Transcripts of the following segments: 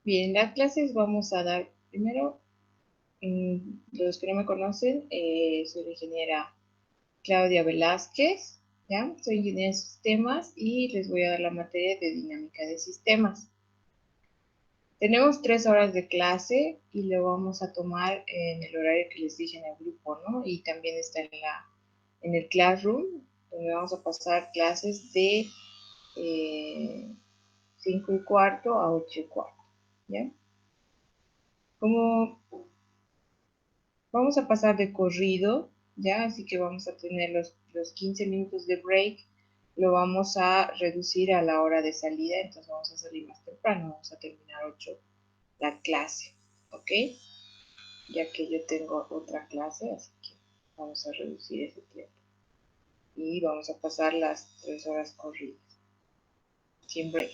Bien, las clases vamos a dar primero, los que no me conocen, soy la ingeniera Claudia Velázquez, ¿ya? Soy ingeniera de sistemas y les voy a dar la materia de dinámica de sistemas. Tenemos 3 horas de clase y lo vamos a tomar en el horario que les dije en el grupo, ¿no? Y también está en el Classroom, donde vamos a pasar clases de 5:15 a 8:15, ¿ya? Como vamos a pasar de corrido, ¿ya? Así que vamos a tener los 15 minutos de break, lo vamos a reducir a la hora de salida, entonces vamos a salir más temprano, vamos a terminar 8 la clase, ¿ok? Ya que yo tengo otra clase, así que vamos a reducir ese tiempo. Y vamos a pasar las 3 horas corridas, sin break.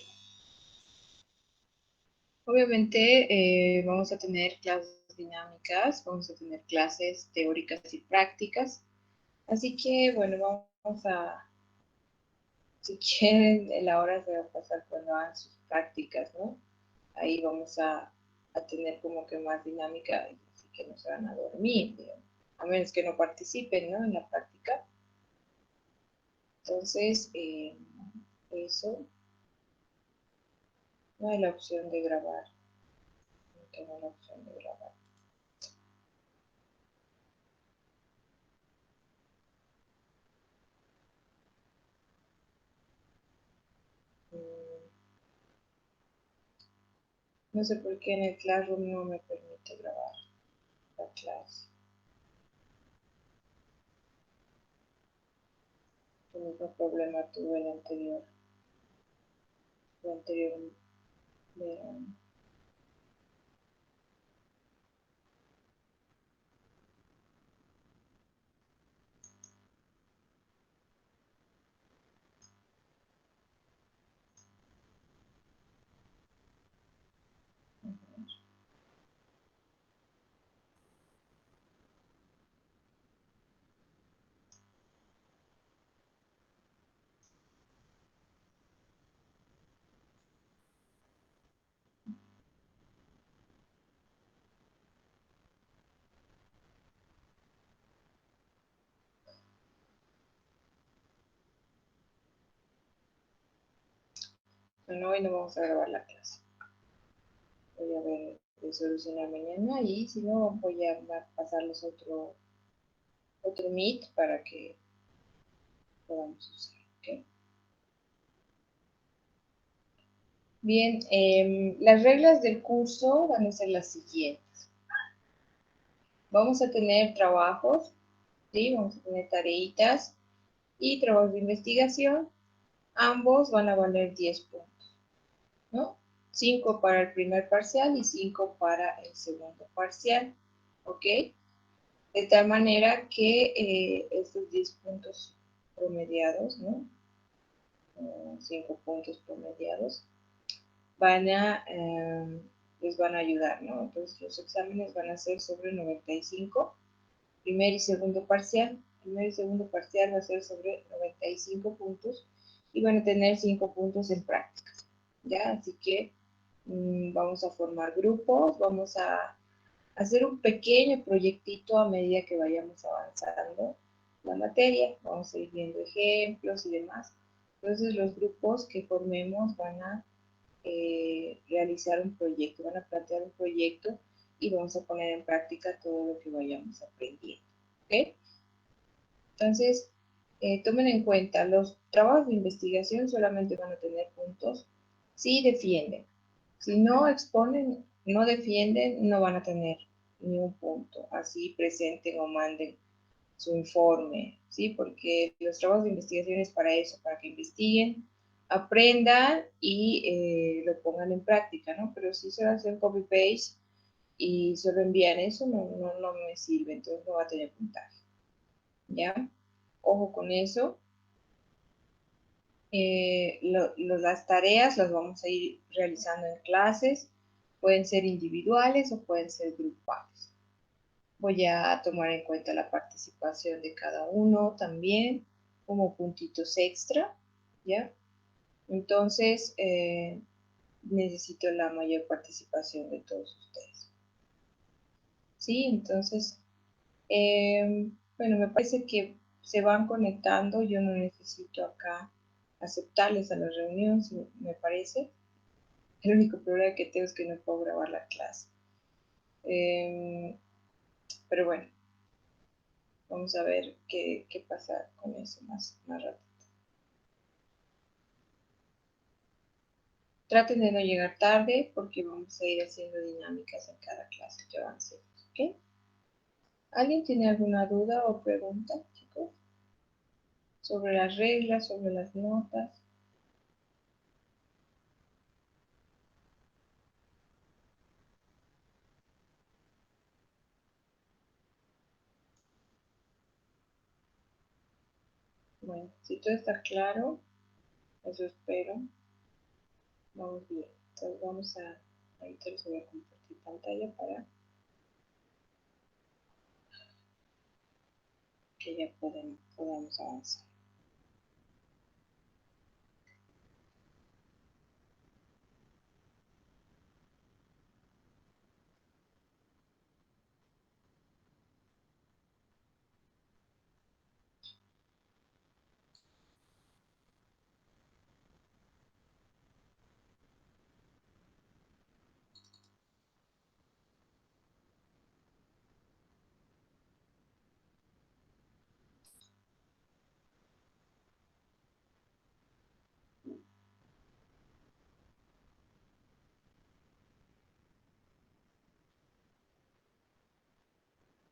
Obviamente vamos a tener clases dinámicas, vamos a tener clases teóricas y prácticas. Así que, bueno, vamos a, si quieren, la hora se va a pasar cuando hagan sus prácticas, ¿no? Ahí vamos a tener como que más dinámica, así que no se van a dormir, digamos, a menos que no participen, ¿no? En la práctica. Entonces, eso, no hay la opción de grabar, no tengo la opción de grabar. No sé por qué en el Classroom no me permite grabar la clase. El mismo problema tuve el anterior verano. Bueno, hoy no vamos a grabar la clase. Voy a ver de solucionar mañana y si no, voy a pasarles otro Meet para que podamos usar. ¿Okay? Bien, las reglas del curso van a ser las siguientes. Vamos a tener trabajos, ¿sí? Vamos a tener tareitas y trabajos de investigación. Ambos van a valer 10 puntos, ¿no? 5 para el primer parcial y 5 para el segundo parcial, ¿ok? De tal manera que estos 10 puntos promediados, ¿no? 5 puntos promediados, les van a ayudar, ¿no? Entonces los exámenes van a ser sobre 95, primer y segundo parcial. Primer y segundo parcial va a ser sobre 95 puntos y van a tener 5 puntos en prácticas, ¿ya? Así que vamos a formar grupos, vamos a hacer un pequeño proyectito a medida que vayamos avanzando la materia, vamos a ir viendo ejemplos y demás. Entonces los grupos que formemos van a realizar un proyecto, van a plantear un proyecto y vamos a poner en práctica todo lo que vayamos aprendiendo. ¿Ok? Entonces, tomen en cuenta, los trabajos de investigación solamente van a tener puntos si defienden. Si no exponen, no defienden, no van a tener ni un punto. Así presenten o manden su informe, ¿sí? Porque los trabajos de investigación es para eso, para que investiguen, aprendan y lo pongan en práctica, ¿no? Pero si solo hacen copy-paste y solo envían eso, no me sirve, entonces no va a tener puntaje, ¿ya? Ojo con eso. Las tareas las vamos a ir realizando en clases, pueden ser individuales o pueden ser grupales. Voy a tomar en cuenta la participación de cada uno también como puntitos extra, ¿ya? Entonces, necesito la mayor participación de todos ustedes. Sí, entonces, bueno, me parece que se van conectando, yo no necesito acá aceptarles a la reunión, me parece. El único problema que tengo es que no puedo grabar la clase. Pero bueno, vamos a ver qué pasa con eso más rápido. Traten de no llegar tarde porque vamos a ir haciendo dinámicas en cada clase que avancemos, ¿ok? ¿Alguien tiene alguna duda o pregunta, chicos? Sobre las reglas, sobre las notas. Bueno, si todo está claro, eso espero. Vamos bien. Entonces vamos a, ahorita les voy a compartir pantalla para que ya podamos avanzar.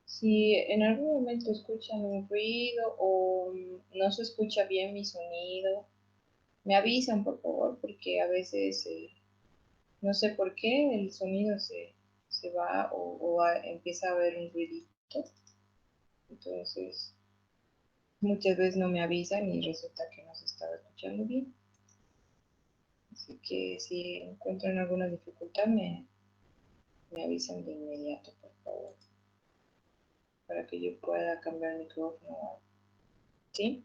Si en algún momento escuchan un ruido o no se escucha bien mi sonido, me avisan por favor, porque a veces no sé por qué el sonido se va o empieza a haber un ruidito. Entonces, muchas veces no me avisan y resulta que no se estaba escuchando bien. Así que si encuentran alguna dificultad, me avisan de inmediato, por favor, para que yo pueda cambiar el micrófono. ¿Sí?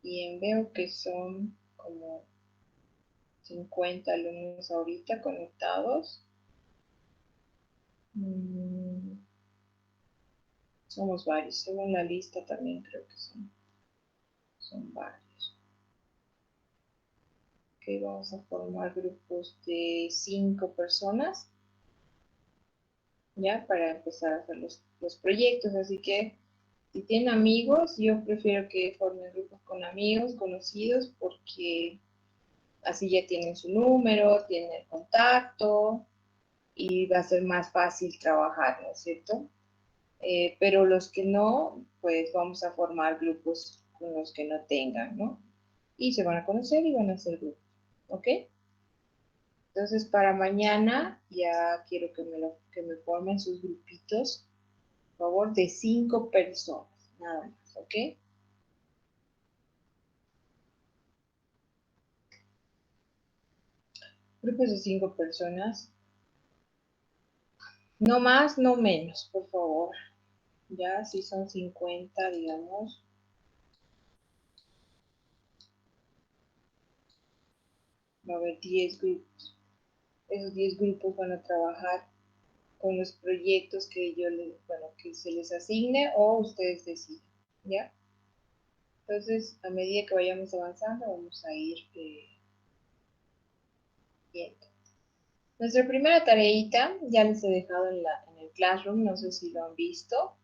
Bien, veo que son como 50 alumnos ahorita conectados. Somos varios, según la lista también creo que son varios. Ok, vamos a formar grupos de 5 personas, ya, para empezar a hacer los proyectos. Así que si tienen amigos, yo prefiero que formen grupos con amigos, conocidos, porque así ya tienen su número, tienen el contacto y va a ser más fácil trabajar, ¿no es cierto? Pero los que no, pues vamos a formar grupos con los que no tengan, ¿no? Y se van a conocer y van a hacer grupos, ¿ok? Entonces, para mañana ya quiero que me formen sus grupitos, por favor, de 5 personas, nada más, ¿ok? Grupos de 5 personas, no más, no menos, por favor. Ya, si son 50, digamos, va a haber 10 grupos. Esos 10 grupos van a trabajar con los proyectos que que se les asigne o ustedes deciden, ¿ya? Entonces, a medida que vayamos avanzando, vamos a ir viendo. Nuestra primera tareita ya les he dejado en el Classroom, no sé si lo han visto.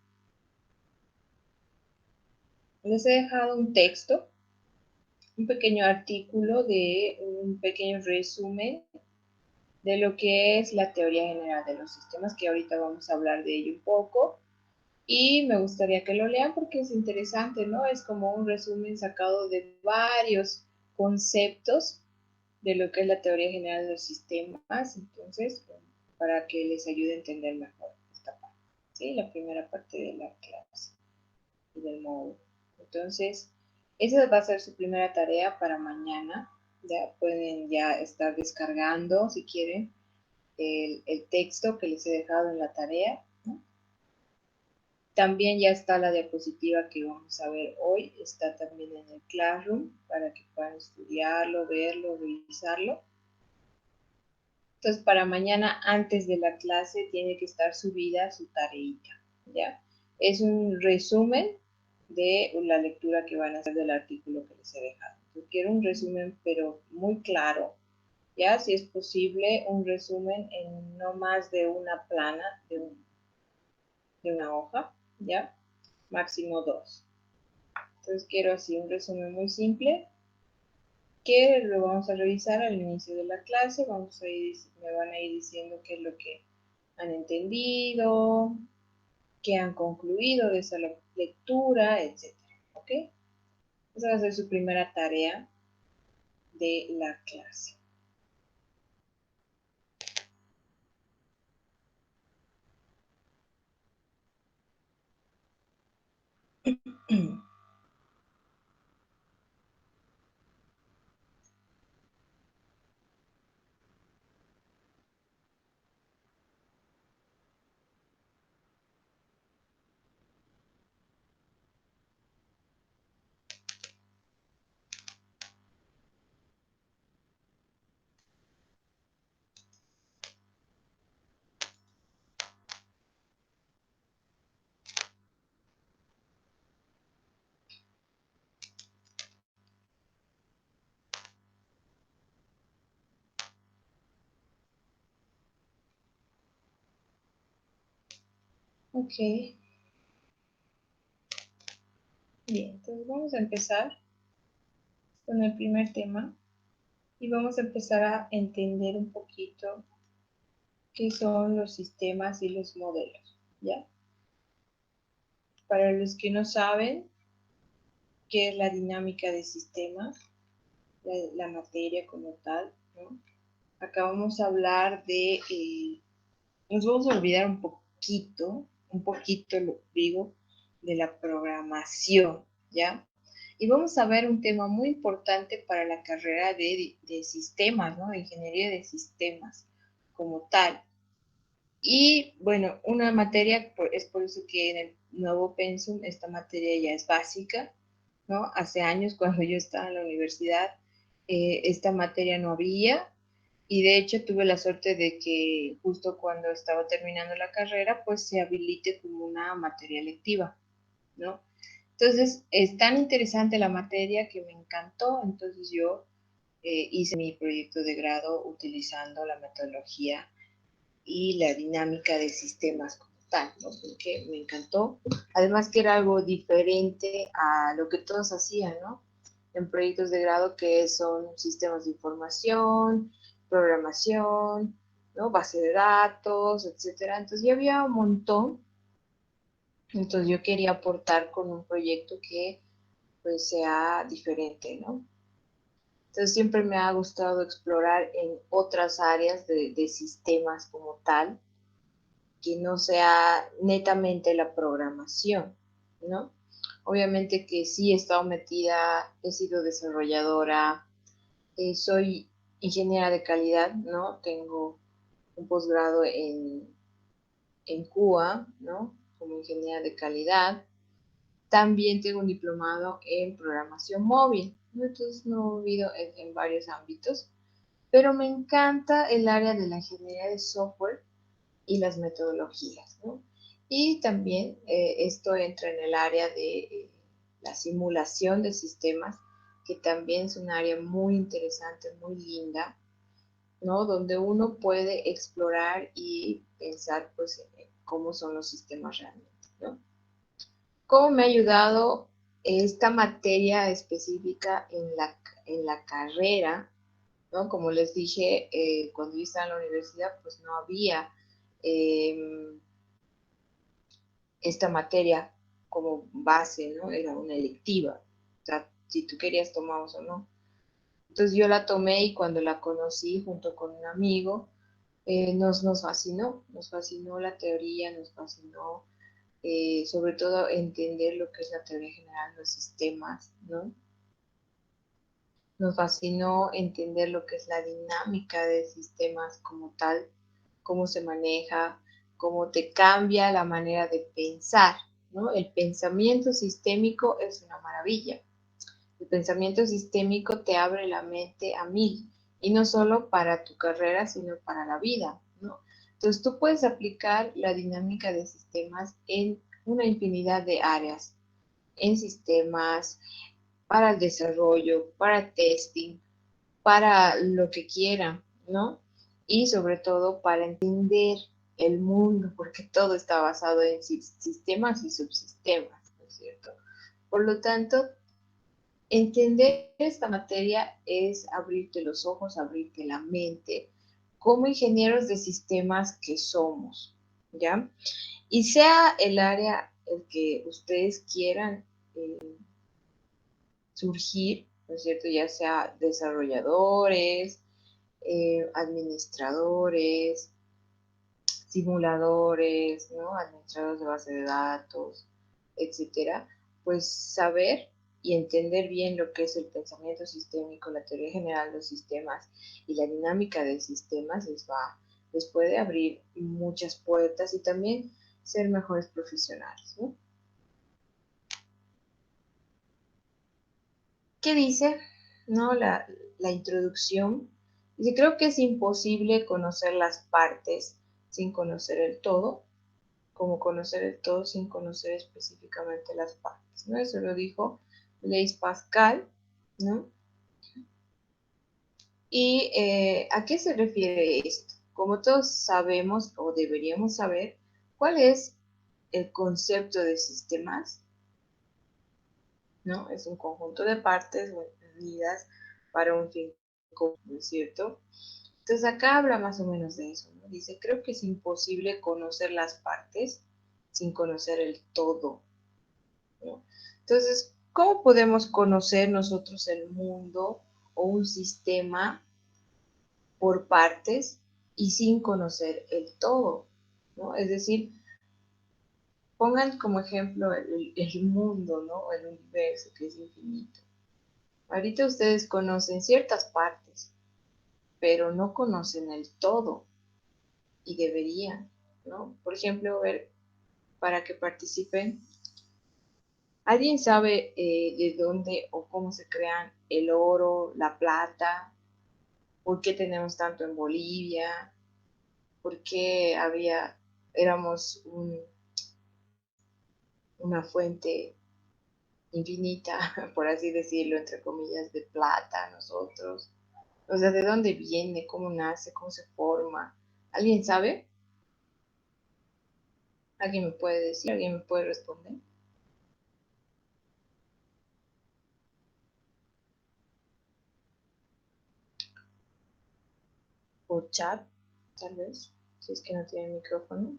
Les he dejado un texto, un pequeño artículo de un pequeño resumen de lo que es la teoría general de los sistemas, que ahorita vamos a hablar de ello un poco. Y me gustaría que lo lean porque es interesante, ¿no? Es como un resumen sacado de varios conceptos de lo que es la teoría general de los sistemas, entonces, para que les ayude a entender mejor esta parte, ¿sí? La primera parte de la clase y del módulo. Entonces, esa va a ser su primera tarea para mañana. Ya pueden ya estar descargando, si quieren, el texto que les he dejado en la tarea, ¿no? También ya está la diapositiva que vamos a ver hoy, está también en el Classroom para que puedan estudiarlo, verlo, revisarlo. Entonces, para mañana antes de la clase tiene que estar subida su tareita, ¿ya? Es un resumen de la lectura que van a hacer del artículo que les he dejado. Yo quiero un resumen, pero muy claro, ¿ya? Si es posible, un resumen en no más de una plana de una hoja, ¿ya? Máximo 2. Entonces quiero así un resumen muy simple que lo vamos a revisar al inicio de la clase. Me van a ir diciendo qué es lo que han entendido, qué han concluido de esa lectura, etc. ¿Ok? Esa va a ser su primera tarea de la clase. Ok. Bien, entonces vamos a empezar con el primer tema y vamos a empezar a entender un poquito qué son los sistemas y los modelos, ¿ya? Para los que no saben qué es la dinámica de sistemas, la materia como tal, ¿no? Acá vamos a hablar nos vamos a olvidar un poquito lo digo, de la programación, ¿ya? Y vamos a ver un tema muy importante para la carrera de sistemas, ¿no? De ingeniería de sistemas como tal. Y bueno, una materia, es por eso que en el nuevo pensum esta materia ya es básica, ¿no? Hace años cuando yo estaba en la universidad, esta materia no había y de hecho tuve la suerte de que justo cuando estaba terminando la carrera, pues se habilite como una materia lectiva, ¿no? Entonces, es tan interesante la materia que me encantó, entonces yo hice mi proyecto de grado utilizando la metodología y la dinámica de sistemas como tal, ¿no? Porque me encantó. Además que era algo diferente a lo que todos hacían, ¿no? En proyectos de grado que son sistemas de información, programación, ¿no? Base de datos, etcétera. Entonces ya había un montón. Entonces yo quería aportar con un proyecto que pues sea diferente, ¿no? Entonces siempre me ha gustado explorar en otras áreas de sistemas como tal, que no sea netamente la programación, ¿no? Obviamente que sí he estado metida, he sido desarrolladora, soy ingeniera de calidad, ¿no? Tengo un posgrado en Cuba, ¿no? Como ingeniera de calidad. También tengo un diplomado en programación móvil, ¿no? Entonces me he movido en varios ámbitos, pero me encanta el área de la ingeniería de software y las metodologías, ¿no? Y también esto entra en el área de la simulación de sistemas, que también es un área muy interesante, muy linda, ¿no? Donde uno puede explorar y pensar, pues, en cómo son los sistemas realmente, ¿no? ¿Cómo me ha ayudado esta materia específica en la carrera? ¿No? Como les dije, cuando yo estaba en la universidad, pues no había eh, esta materia como base, ¿no? Era una electiva. O sea, si tú querías tomabas o no. Entonces yo la tomé y cuando la conocí junto con un amigo, nos fascinó la teoría, nos fascinó sobre todo entender lo que es la teoría general de los sistemas, ¿no? Nos fascinó entender lo que es la dinámica de sistemas como tal, cómo se maneja, cómo te cambia la manera de pensar, ¿no? El pensamiento sistémico es una maravilla. El pensamiento sistémico te abre la mente a mil, y no solo para tu carrera, sino para la vida, ¿no? Entonces tú puedes aplicar la dinámica de sistemas en una infinidad de áreas, en sistemas, para el desarrollo, para testing, para lo que quieran, ¿no? Y sobre todo para entender el mundo, porque todo está basado en sistemas y subsistemas, ¿no es cierto? Por lo tanto, entender esta materia es abrirte los ojos, abrirte la mente, como ingenieros de sistemas que somos, ¿ya? Y sea el área el que ustedes quieran surgir, ¿no es cierto? Ya sea desarrolladores, administradores, simuladores, ¿no? Administradores de base de datos, etcétera, pues saber y entender bien lo que es el pensamiento sistémico, la teoría general de los sistemas y la dinámica de sistemas les puede abrir muchas puertas y también ser mejores profesionales, ¿no? ¿Qué dice? ¿No? La introducción. Dice, creo que es imposible conocer las partes sin conocer el todo, como conocer el todo sin conocer específicamente las partes, ¿no? Eso lo dijo Blaise Pascal, ¿no? ¿Y a qué se refiere esto? Como todos sabemos o deberíamos saber, ¿cuál es el concepto de sistemas? ¿No? Es un conjunto de partes unidas para un fin común, ¿no es cierto? Entonces acá habla más o menos de eso, ¿no? Dice, creo que es imposible conocer las partes sin conocer el todo, ¿no? Entonces, ¿cómo podemos conocer nosotros el mundo o un sistema por partes y sin conocer el todo, ¿no? Es decir, pongan como ejemplo el mundo, ¿no? El universo que es infinito. Ahorita ustedes conocen ciertas partes, pero no conocen el todo y deberían, ¿no? Por ejemplo, ver, para que participen, ¿alguien sabe de dónde o cómo se crean el oro, la plata? ¿Por qué tenemos tanto en Bolivia? ¿Por qué éramos una fuente infinita, por así decirlo, entre comillas, de plata nosotros? O sea, ¿de dónde viene? ¿Cómo nace? ¿Cómo se forma? ¿Alguien sabe? ¿Alguien me puede decir? ¿Alguien me puede responder? Por chat, tal vez, si es que no tiene micrófono.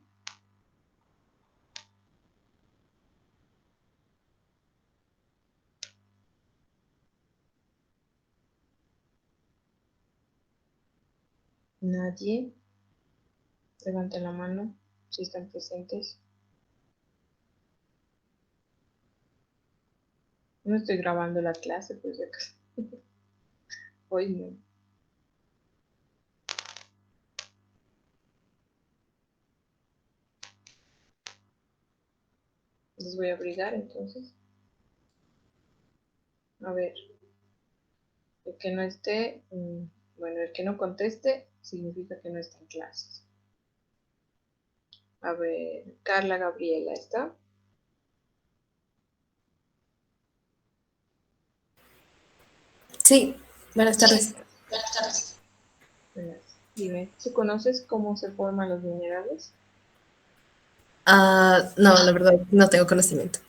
Nadie. Levanten la mano si están presentes. No estoy grabando la clase, pues ya que hoy no. Les voy a obligar entonces. A ver, el que no esté, bueno, el que no conteste significa que no está en clases. A ver, Carla Gabriela, ¿está? Sí, buenas tardes. Dime, ¿tú conoces cómo se forman los minerales? No, la verdad, no tengo conocimiento.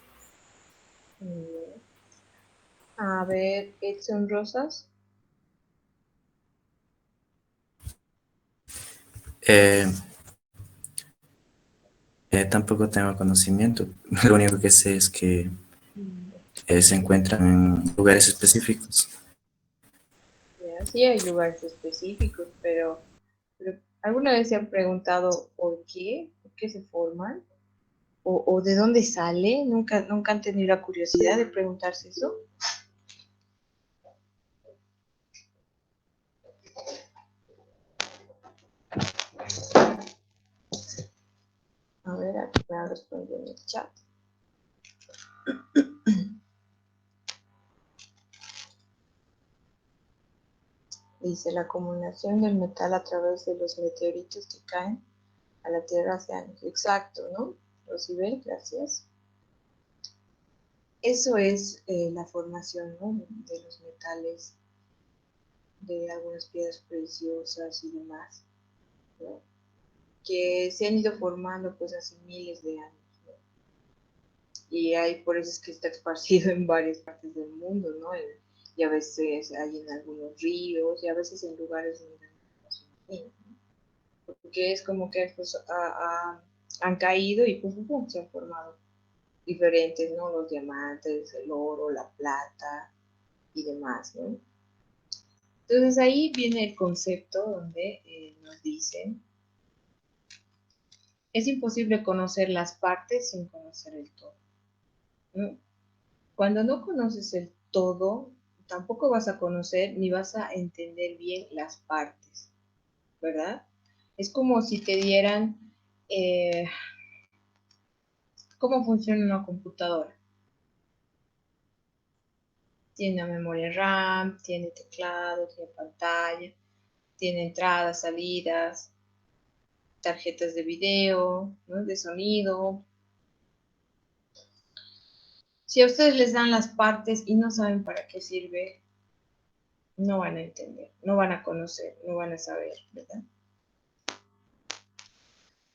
A ver, Edson Rosas. Eh, Tampoco tengo conocimiento. Lo único que sé es que se encuentran en lugares específicos. Ya, sí hay lugares específicos, pero ¿alguna vez se han preguntado por qué? ¿Por qué se forman? ¿O de dónde sale? ¿Nunca han tenido la curiosidad de preguntarse eso? A ver, aquí me han respondido en el chat. Dice, la acumulación del metal a través de los meteoritos que caen a la Tierra hace años. Exacto, ¿no? Rosibel, gracias. Eso es la formación, ¿no?, de los metales, de algunas piedras preciosas y demás, ¿no?, que se han ido formando pues hace miles de años, ¿no? Y por eso es que está esparcido en varias partes del mundo, ¿no? Y a veces hay en algunos ríos y a veces en lugares donde no se imagina, ¿no? Porque es como que pues, han caído y pues se han formado diferentes, ¿no? Los diamantes, el oro, la plata y demás, ¿no? Entonces ahí viene el concepto donde nos dicen, es imposible conocer las partes sin conocer el todo, ¿no? Cuando no conoces el todo, tampoco vas a conocer ni vas a entender bien las partes, ¿verdad? Es como si te dieran cómo funciona una computadora. Tiene una memoria RAM, tiene teclado, tiene pantalla, tiene entradas, salidas, tarjetas de video, ¿no?, de sonido. Si a ustedes les dan las partes y no saben para qué sirve, no van a entender, no van a conocer, no van a saber, ¿verdad?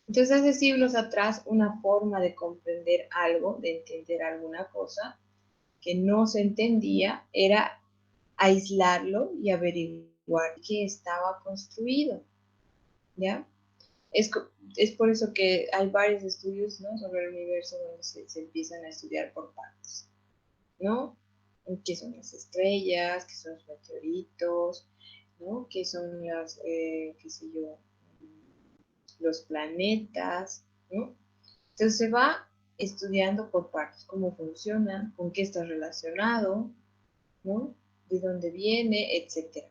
Entonces, hace siglos atrás, una forma de comprender algo, de entender alguna cosa que no se entendía, era aislarlo y averiguar qué estaba construido, ¿ya? Es por eso que hay varios estudios, ¿no?, sobre el universo donde se empiezan a estudiar por partes, ¿no? ¿Qué son las estrellas? ¿Qué son los meteoritos? ¿No? ¿Qué son las, qué sé yo, los planetas? ¿No? Entonces se va estudiando por partes cómo funciona, con qué está relacionado, ¿no?, de dónde viene, etcétera.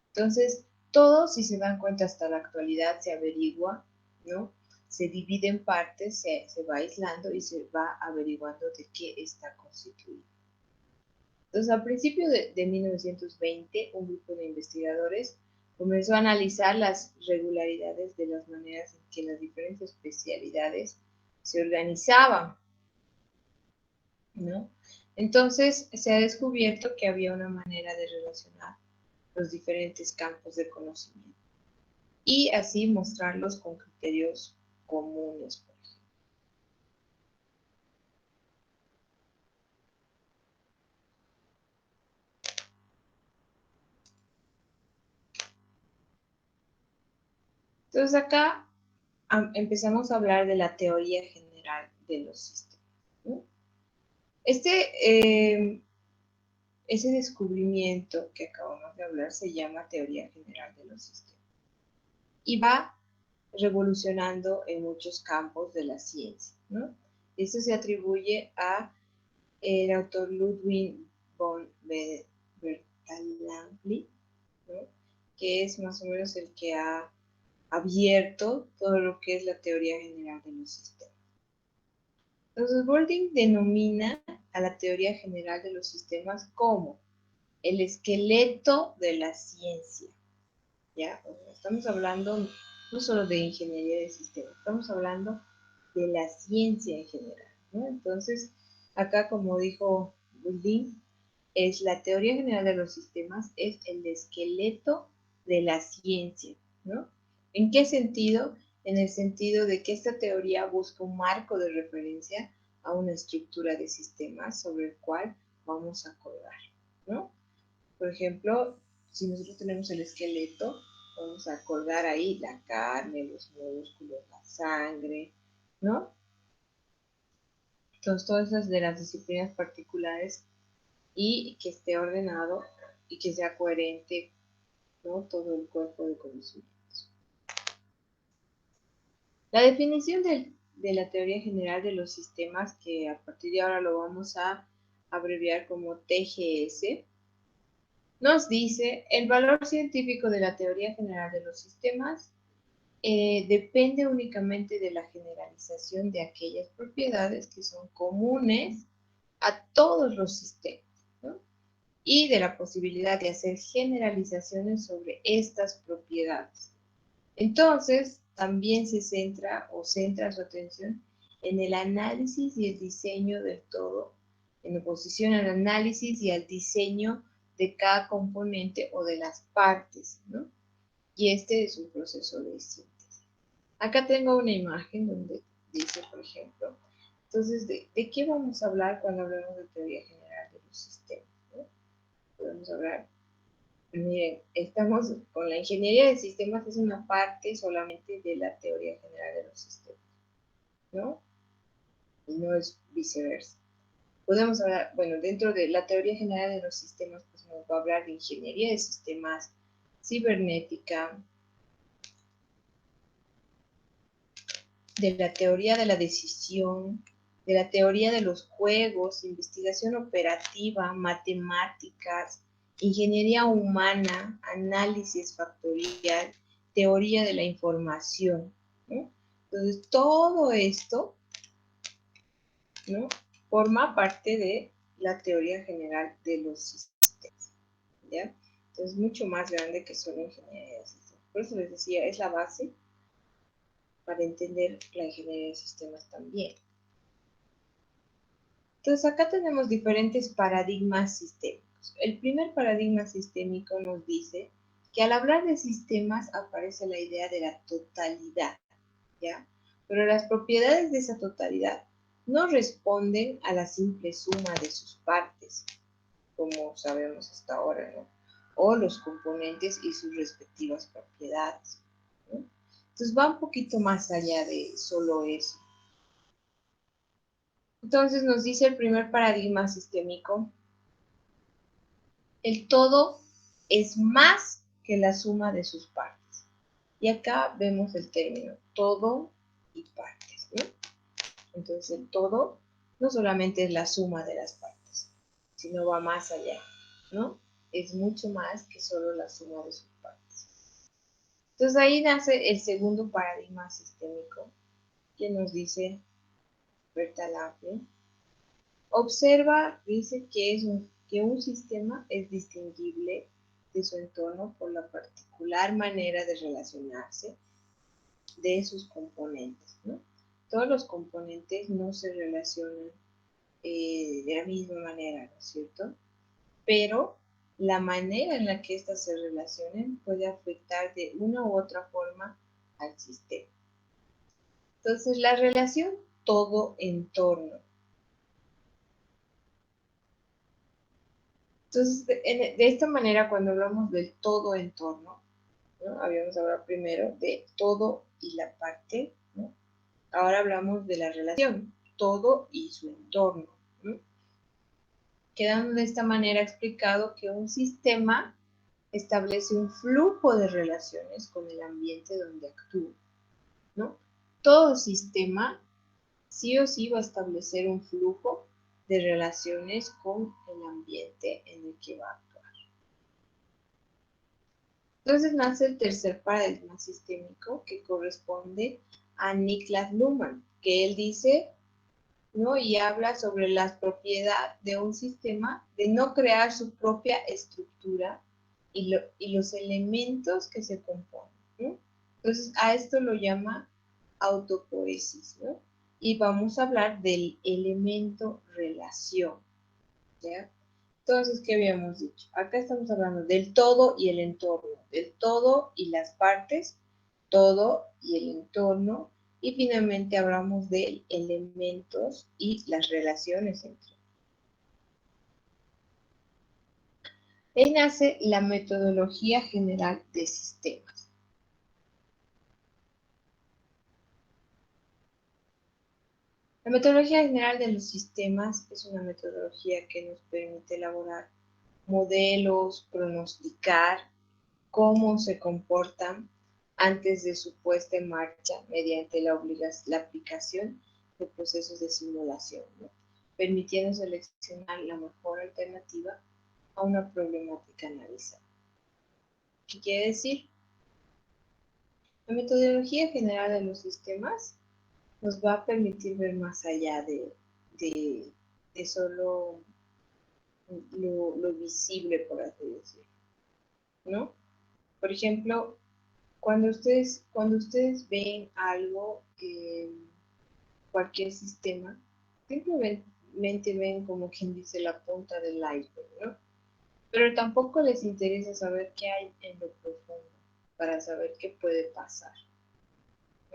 Entonces, todo, si se dan cuenta hasta la actualidad, se averigua, ¿no? Se divide en partes, se va aislando y se va averiguando de qué está constituido. Entonces, a principios de 1920, un grupo de investigadores comenzó a analizar las regularidades de las maneras en que las diferentes especialidades se organizaban, ¿no? Entonces, se ha descubierto que había una manera de relacionar los diferentes campos de conocimiento y así mostrarlos con criterios comunes, por ejemplo. Entonces acá empezamos a hablar de la teoría general de los sistemas, ¿no? Ese descubrimiento que acabamos de hablar se llama teoría general de los sistemas y va revolucionando en muchos campos de la ciencia, ¿no? Esto se atribuye a el autor Ludwig von Bertalanffy, ¿no?, que es más o menos el que ha abierto todo lo que es la teoría general de los sistemas. Entonces, Bording denomina a la teoría general de los sistemas como el esqueleto de la ciencia, ¿ya? O sea, estamos hablando no solo de ingeniería de sistemas, estamos hablando de la ciencia en general, ¿no? Entonces, acá, como dijo Bording, es la teoría general de los sistemas, es el esqueleto de la ciencia, ¿no? ¿En qué sentido? En el sentido de que esta teoría busca un marco de referencia a una estructura de sistemas sobre el cual vamos a colgar, ¿no? Por ejemplo, si nosotros tenemos el esqueleto, vamos a colgar ahí la carne, los músculos, la sangre, ¿no? Entonces, todas esas de las disciplinas particulares y que esté ordenado y que sea coherente, ¿no?, todo el cuerpo de conocimientos. La definición de la teoría general de los sistemas, que a partir de ahora lo vamos a abreviar como TGS, nos dice: el valor científico de la teoría general de los sistemas depende únicamente de la generalización de aquellas propiedades que son comunes a todos los sistemas, ¿no? y de la posibilidad de hacer generalizaciones sobre estas propiedades. Entonces, también se centra su atención en el análisis y el diseño del todo, en oposición al análisis y al diseño de cada componente o de las partes, ¿no? Y este es un proceso de síntesis. Acá tengo una imagen donde dice, por ejemplo, entonces, ¿de qué vamos a hablar cuando hablamos de teoría general de los sistemas? ¿No? Podemos hablar, miren, estamos con la ingeniería de sistemas, es una parte solamente de la teoría general de los sistemas, ¿no? Y no es viceversa. Podemos hablar, bueno, dentro de la teoría general de los sistemas, pues nos va a hablar de ingeniería de sistemas, cibernética, de la teoría de la decisión, de la teoría de los juegos, investigación operativa, matemáticas, ingeniería humana, análisis factorial, teoría de la información, ¿no? Entonces, todo esto, ¿no?, forma parte de la teoría general de los sistemas, ¿ya? Entonces, mucho más grande que solo ingeniería de sistemas. Por eso les decía, es la base para entender la ingeniería de sistemas también. Entonces, acá tenemos diferentes paradigmas sistémicos. El primer paradigma sistémico nos dice que al hablar de sistemas aparece la idea de la totalidad, ¿ya? Pero las propiedades de esa totalidad no responden a la simple suma de sus partes, como sabemos hasta ahora, ¿no? O los componentes y sus respectivas propiedades, ¿no? Entonces va un poquito más allá de solo eso. Entonces nos dice el primer paradigma sistémico, el todo es más que la suma de sus partes. Y acá vemos el término todo y partes, ¿no? Entonces el todo no solamente es la suma de las partes, sino va más allá, ¿no? Es mucho más que solo la suma de sus partes. Entonces ahí nace el segundo paradigma sistémico, que nos dice Bertalanffy. Observa, dice que un sistema es distinguible de su entorno por la particular manera de relacionarse de sus componentes, ¿no? Todos los componentes no se relacionan de la misma manera, ¿no es cierto? Pero la manera en la que éstas se relacionen puede afectar de una u otra forma al sistema. Entonces, la relación todo-entorno. Entonces, de esta manera, cuando hablamos del todo-entorno, ¿no?, habíamos hablado primero de todo y la parte, ¿no? Ahora hablamos de la relación, todo y su entorno, ¿no? Quedando de esta manera explicado que un sistema establece un flujo de relaciones con el ambiente donde actúa, ¿no? Todo sistema sí o sí va a establecer un flujo de relaciones con el ambiente en el que va a actuar. Entonces nace el tercer paradigma sistémico, que corresponde a Niklas Luhmann, que él dice, ¿no?, y habla sobre la propiedad de un sistema de no crear su propia estructura y los elementos que se componen, ¿no? Entonces a esto lo llama autopoiesis, ¿no? Y vamos a hablar del elemento relación, ¿ya? Entonces, ¿qué habíamos dicho? Acá estamos hablando del todo y el entorno, del todo y las partes, todo y el entorno, y finalmente hablamos de elementos y las relaciones entre ellos. Ahí nace la metodología general de sistemas. La metodología general de los sistemas es una metodología que nos permite elaborar modelos, pronosticar cómo se comportan antes de su puesta en marcha mediante la aplicación de procesos de simulación, ¿no?, permitiendo seleccionar la mejor alternativa a una problemática analizada. ¿Qué quiere decir? La metodología general de los sistemas nos va a permitir ver más allá de solo lo visible, por así decirlo, ¿no? Por ejemplo, cuando ustedes ven algo, cualquier sistema, simplemente ven como quien dice la punta del iceberg, ¿no? Pero tampoco les interesa saber qué hay en lo profundo para saber qué puede pasar,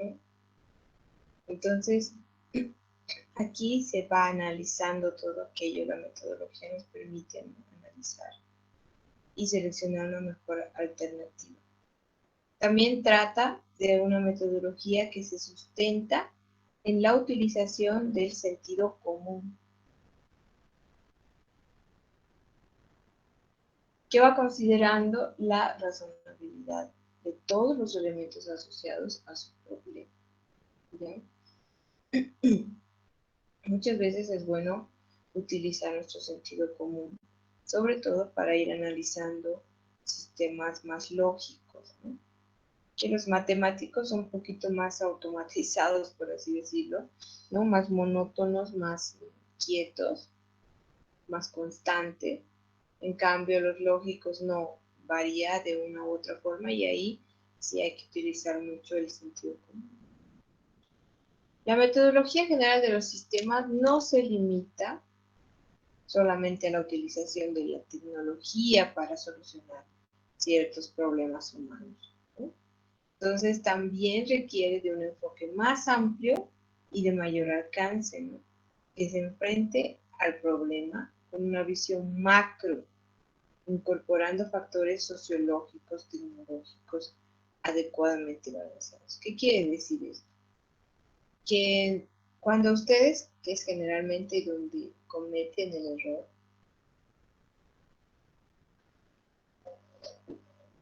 ¿no? Entonces, aquí se va analizando todo aquello, la metodología nos permite, ¿no?, analizar y seleccionar una mejor alternativa. También trata de una metodología que se sustenta en la utilización del sentido común, que va considerando la razonabilidad de todos los elementos asociados a su problema, ¿ya? Muchas veces es bueno utilizar nuestro sentido común, sobre todo para ir analizando sistemas más lógicos, ¿no? Que los matemáticos son un poquito más automatizados, por así decirlo, ¿no? Más monótonos, más quietos, más constantes. En cambio, los lógicos no, varía de una u otra forma y ahí sí hay que utilizar mucho el sentido común. La metodología general de los sistemas no se limita solamente a la utilización de la tecnología para solucionar ciertos problemas humanos, ¿no? Entonces también requiere de un enfoque más amplio y de mayor alcance, ¿no?, que se enfrente al problema con una visión macro, incorporando factores sociológicos, tecnológicos adecuadamente balanceados. ¿Qué quiere decir esto? Que cuando ustedes, que es generalmente donde cometen el error,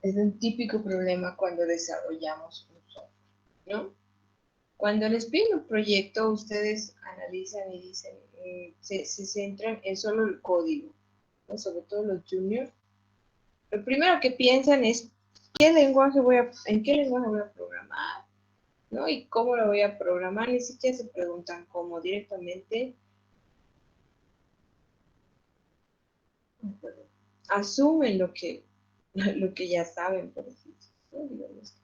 es un típico problema cuando desarrollamos un software, ¿no? Cuando les piden un proyecto, ustedes analizan y dicen, se centran en solo el código, ¿no? Sobre todo los juniors. Lo primero que piensan es, ¿en qué lenguaje voy a programar? ¿No? Y cómo lo voy a programar, ni siquiera se preguntan cómo, directamente asumen lo que ya saben, por ejemplo, ¿no? Digamos,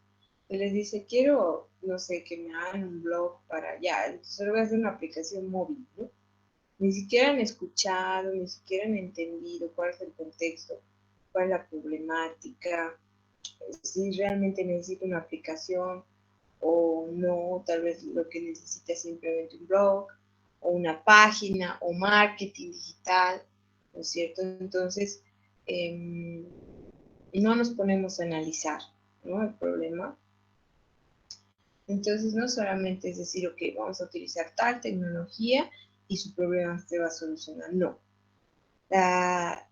se les dice, quiero, no sé, que me hagan un blog para ya, entonces voy a hacer una aplicación móvil, ¿no? Ni siquiera han escuchado, ni siquiera han entendido cuál es el contexto, cuál es la problemática, si realmente necesita una aplicación o no, tal vez lo que necesita es simplemente un blog o una página o marketing digital, ¿no es cierto? Entonces, no nos ponemos a analizar, ¿no?, el problema. Entonces, no solamente es decir, ok, vamos a utilizar tal tecnología y su problema se va a solucionar, no. La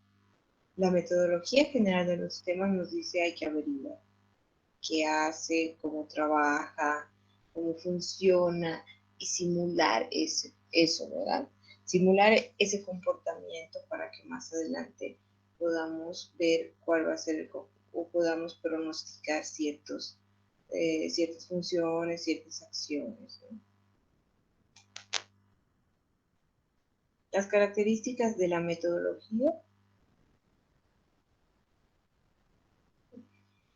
metodología general de los sistemas nos dice hay que averiguar qué hace, cómo trabaja, cómo funciona y simular eso, ¿verdad? Simular ese comportamiento para que más adelante podamos ver cuál va a ser o podamos pronosticar ciertas funciones, ciertas acciones, ¿no? Las características de la metodología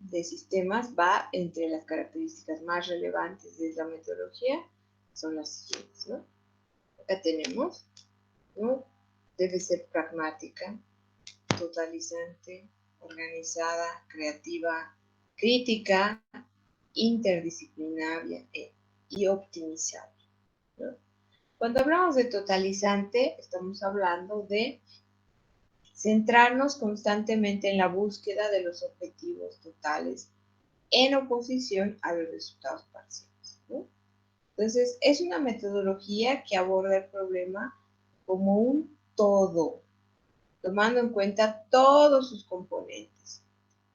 de sistemas va entre las características más relevantes de la metodología, son las siguientes, ¿no? Acá tenemos, ¿no? Debe ser pragmática, totalizante, organizada, creativa, crítica, interdisciplinaria y optimizable, ¿no? Cuando hablamos de totalizante, estamos hablando de centrarnos constantemente en la búsqueda de los objetivos totales en oposición a los resultados parciales, ¿no? Entonces, es una metodología que aborda el problema como un todo, tomando en cuenta todos sus componentes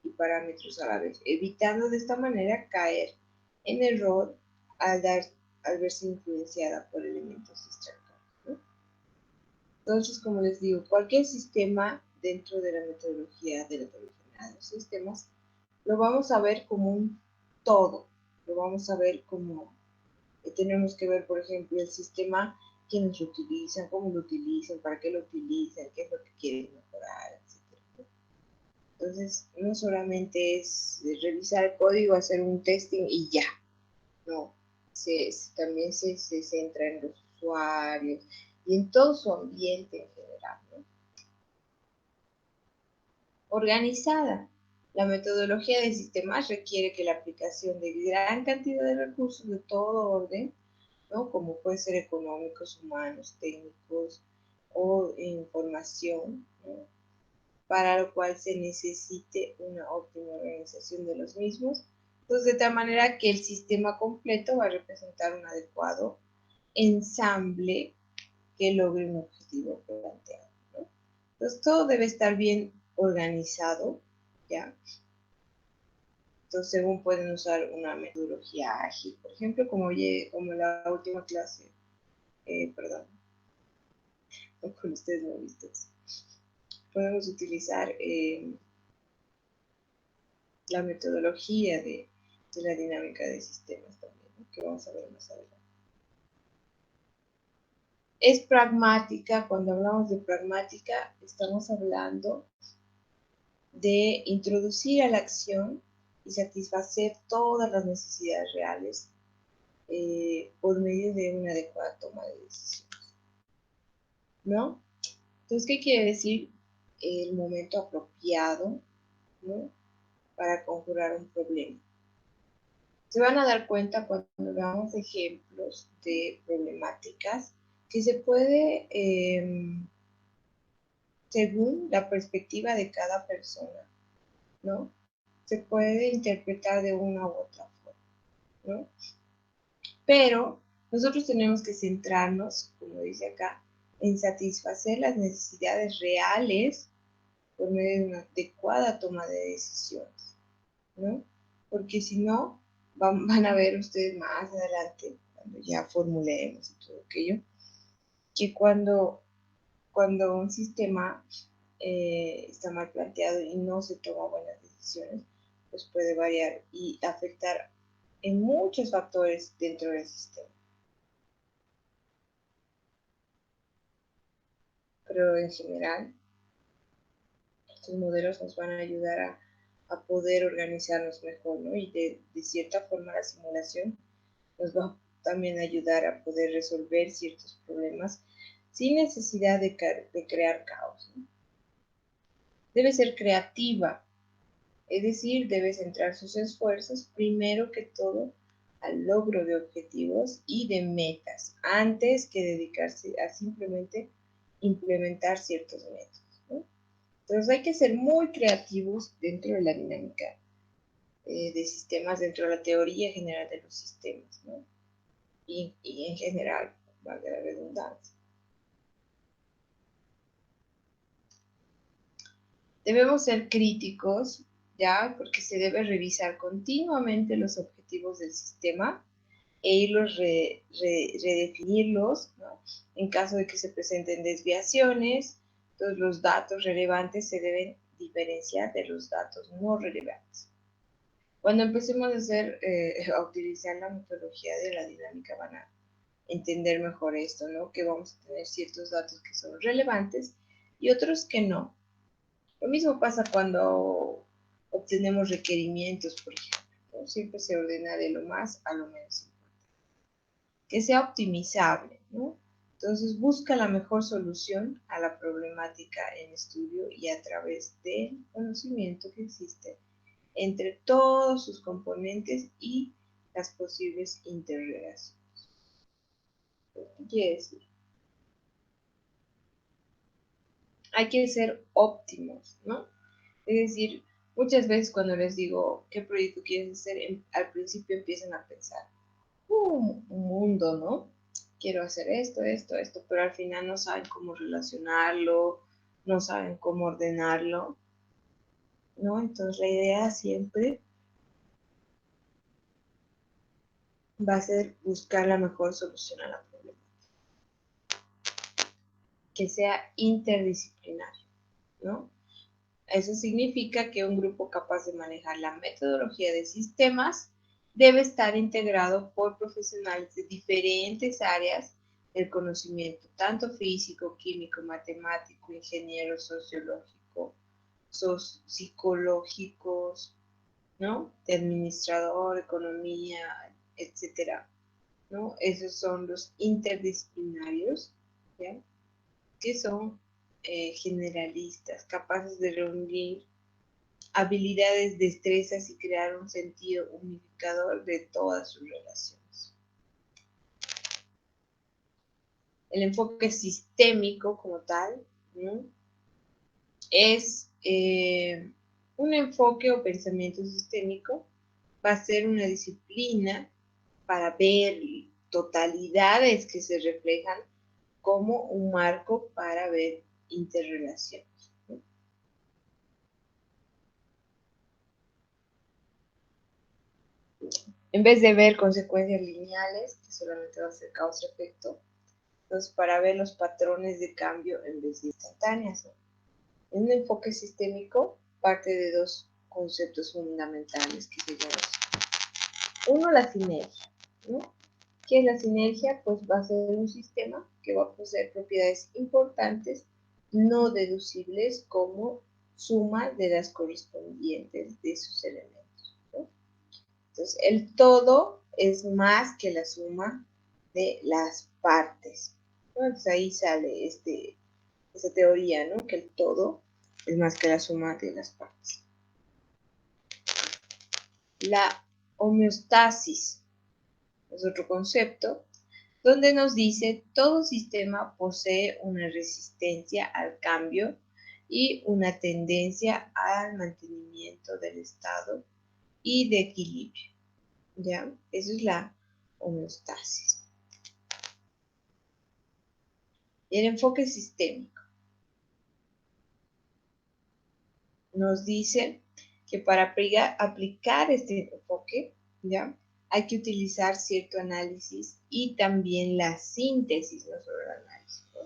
y parámetros a la vez, evitando de esta manera caer en error al verse influenciada por elementos distractores, ¿no? Entonces, como les digo, cualquier sistema dentro de la metodología de la teoría general de los sistemas, lo vamos a ver como un todo, lo vamos a ver como tenemos que ver, por ejemplo, el sistema quiénes lo utilizan, cómo lo utilizan, para qué lo utilizan, qué es lo que quieren mejorar, etc. Entonces, no solamente es revisar el código, hacer un testing y ya, no. También se centra en los usuarios y en todo su ambiente en general, ¿no? Organizada. La metodología de sistemas requiere que la aplicación de gran cantidad de recursos de todo orden, ¿no? Como puede ser económicos, humanos, técnicos o información, ¿no? Para lo cual se necesite una óptima organización de los mismos. Entonces, de tal manera que el sistema completo va a representar un adecuado ensamble que logre un objetivo planteado, ¿no? Entonces, todo debe estar bien organizado, ¿ya? Entonces, según pueden usar una metodología ágil, por ejemplo, como la última clase, perdón, con ustedes no he visto eso. Podemos utilizar la metodología de la dinámica de sistemas también, ¿no? Que vamos a ver más adelante. Es pragmática. Cuando hablamos de pragmática, estamos hablando de introducir a la acción y satisfacer todas las necesidades reales por medio de una adecuada toma de decisiones, ¿no? Entonces, ¿qué quiere decir? El momento apropiado, ¿no? Para conjurar un problema. Se van a dar cuenta cuando veamos ejemplos de problemáticas que se puede, según la perspectiva de cada persona, ¿no? Se puede interpretar de una u otra forma, ¿no? Pero nosotros tenemos que centrarnos, como dice acá, en satisfacer las necesidades reales por medio de una adecuada toma de decisiones, ¿no? Porque si no, van a ver ustedes más adelante, cuando ya formulemos y todo aquello, que cuando un sistema está mal planteado y no se toma buenas decisiones, pues puede variar y afectar en muchos factores dentro del sistema. Pero en general, estos modelos nos van a ayudar a poder organizarnos mejor, ¿no? Y de cierta forma la simulación nos va también a ayudar a poder resolver ciertos problemas sin necesidad de crear caos, ¿no? Debe ser creativa, es decir, debe centrar sus esfuerzos primero que todo al logro de objetivos y de metas, antes que dedicarse a simplemente implementar ciertos métodos, ¿no? Entonces hay que ser muy creativos dentro de la dinámica de sistemas, dentro de la teoría general de los sistemas, ¿no? Y en general, valga la redundancia. Debemos ser críticos, ¿ya? Porque se debe revisar continuamente los objetivos del sistema e irlos redefinirlos, ¿no? En caso de que se presenten desviaciones, todos los datos relevantes se deben diferenciar de los datos no relevantes. Cuando empecemos a utilizar la metodología de la dinámica van a entender mejor esto, ¿no? Que vamos a tener ciertos datos que son relevantes y otros que no. Lo mismo pasa cuando obtenemos requerimientos, por ejemplo, ¿no? Siempre se ordena de lo más a lo menos importante. Que sea optimizable, ¿no? Entonces busca la mejor solución a la problemática en estudio y a través del conocimiento que existe entre todos sus componentes y las posibles interrelaciones. ¿Qué quiere decir? Hay que ser óptimos, ¿no? Es decir, muchas veces cuando les digo qué proyecto quieres hacer, al principio empiezan a pensar, un mundo, ¿no? Quiero hacer esto, pero al final no saben cómo relacionarlo, no saben cómo ordenarlo, ¿no? Entonces la idea siempre va a ser buscar la mejor solución a la problemática, que sea interdisciplinario, ¿no? Eso significa que un grupo capaz de manejar la metodología de sistemas debe estar integrado por profesionales de diferentes áreas el conocimiento, tanto físico, químico, matemático, ingeniero, sociológico, psicológicos, ¿no? De administrador, economía, etcétera, ¿no? Esos son los interdisciplinarios, ¿ya? Que son generalistas, capaces de reunir habilidades, destrezas y crear un sentido unificador de todas sus relaciones. El enfoque sistémico como tal, ¿no? Es un enfoque o pensamiento sistémico, va a ser una disciplina para ver totalidades que se reflejan como un marco para ver interrelaciones, ¿no? En vez de ver consecuencias lineales, que solamente va a ser causa-efecto, entonces para ver los patrones de cambio en vez de instantáneas, ¿no? En un enfoque sistémico parte de dos conceptos fundamentales que se llaman. Uno, la sinergia, ¿no? ¿Qué es la sinergia? Pues va a ser un sistema que va a poseer propiedades importantes, no deducibles como suma de las correspondientes de sus elementos, ¿no? Entonces, el todo es más que la suma de las partes, ¿no? Entonces ahí sale esa teoría, ¿no? Que el todo es más que la suma de las partes. La homeostasis es otro concepto donde nos dice todo sistema posee una resistencia al cambio y una tendencia al mantenimiento del estado y de equilibrio, ¿ya? Eso es la homeostasis. Y el enfoque sistémico nos dice que para aplicar este enfoque, ¿ya? Hay que utilizar cierto análisis y también la síntesis, no solo el análisis, ¿no?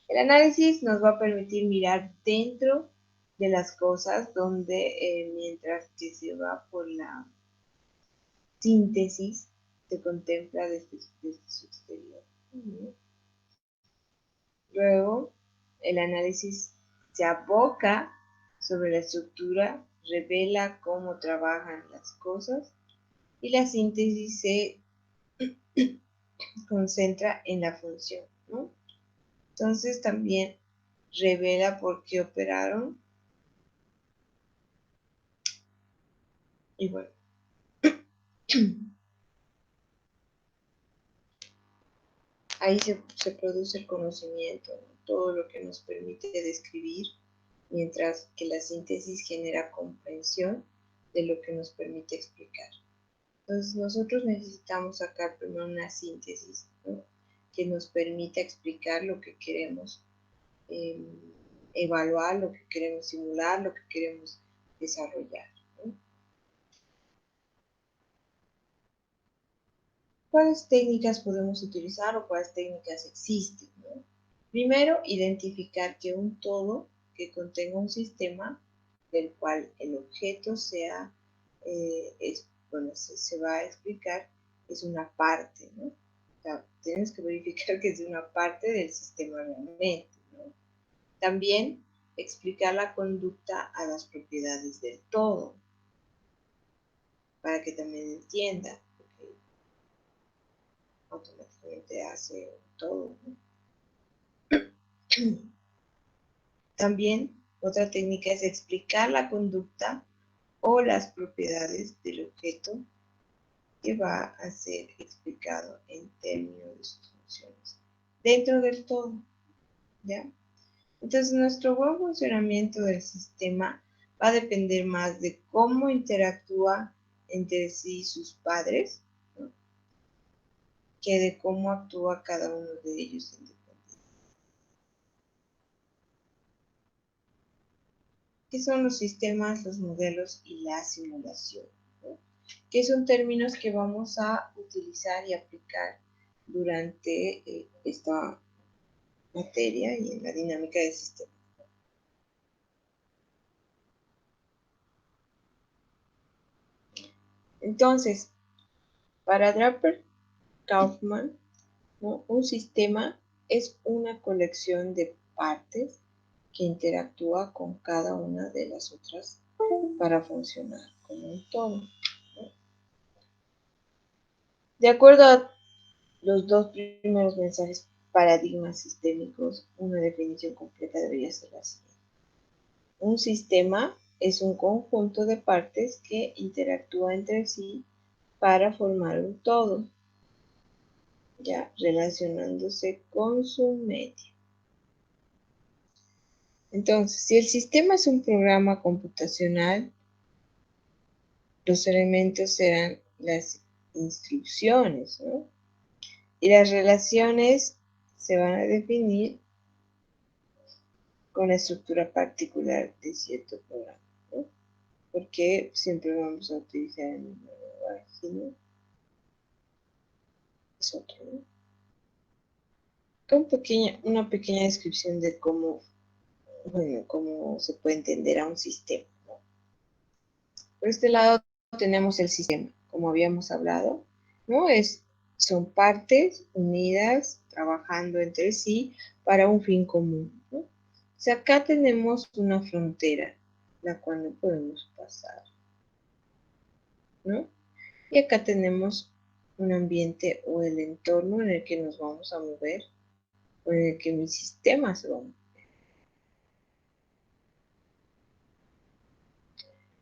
El análisis nos va a permitir mirar dentro de las cosas donde mientras que se va por la síntesis se contempla desde su exterior. Luego, el análisis se aboca sobre la estructura, revela cómo trabajan las cosas y la síntesis se concentra en la función, ¿no? Entonces también revela por qué operaron y bueno. Ahí se produce el conocimiento, ¿no? Todo lo que nos permite describir, mientras que la síntesis genera comprensión de lo que nos permite explicar. Entonces nosotros necesitamos sacar primero una síntesis, ¿no? Que nos permita explicar lo que queremos evaluar, lo que queremos simular, lo que queremos desarrollar, ¿no? ¿Cuáles técnicas podemos utilizar o cuáles técnicas existen, ¿no? Primero, identificar que un todo que contenga un sistema del cual el objeto sea, se va a explicar, es una parte, ¿no? O sea, tienes que verificar que es una parte del sistema realmente, ¿no? También explicar la conducta a las propiedades del todo, para que también entienda, porque automáticamente hace todo, ¿no? También otra técnica es explicar la conducta o las propiedades del objeto que va a ser explicado en términos de sus funciones dentro del todo, ¿ya? Entonces nuestro buen funcionamiento del sistema va a depender más de cómo interactúa entre sí sus padres, ¿no? Que de cómo actúa cada uno de ellos independientemente. ¿Qué son los sistemas, los modelos y la simulación, ¿no? Que son términos que vamos a utilizar y aplicar durante esta materia y en la dinámica del sistema. Entonces, para Draper, Kaufman, ¿no? Un sistema es una colección de partes que interactúa con cada una de las otras para funcionar como un todo, ¿no? De acuerdo a los dos primeros mensajes paradigmas sistémicos, una definición completa debería ser la siguiente. Un sistema es un conjunto de partes que interactúa entre sí para formar un todo, ya relacionándose con su medio. Entonces, si el sistema es un programa computacional, los elementos serán las instrucciones, ¿no? Y las relaciones se van a definir con la estructura particular de cierto programa, ¿no? Porque siempre vamos a utilizar el número de ¿no? Es otro, ¿no? Una pequeña descripción de cómo, bueno, cómo se puede entender a un sistema, ¿no? Por este lado tenemos el sistema, como habíamos hablado, ¿no? Son partes unidas, trabajando entre sí para un fin común, ¿no? O sea, acá tenemos una frontera, la cual no podemos pasar, ¿no? Y acá tenemos un ambiente o el entorno en el que nos vamos a mover, o en el que mi sistema se va a mover.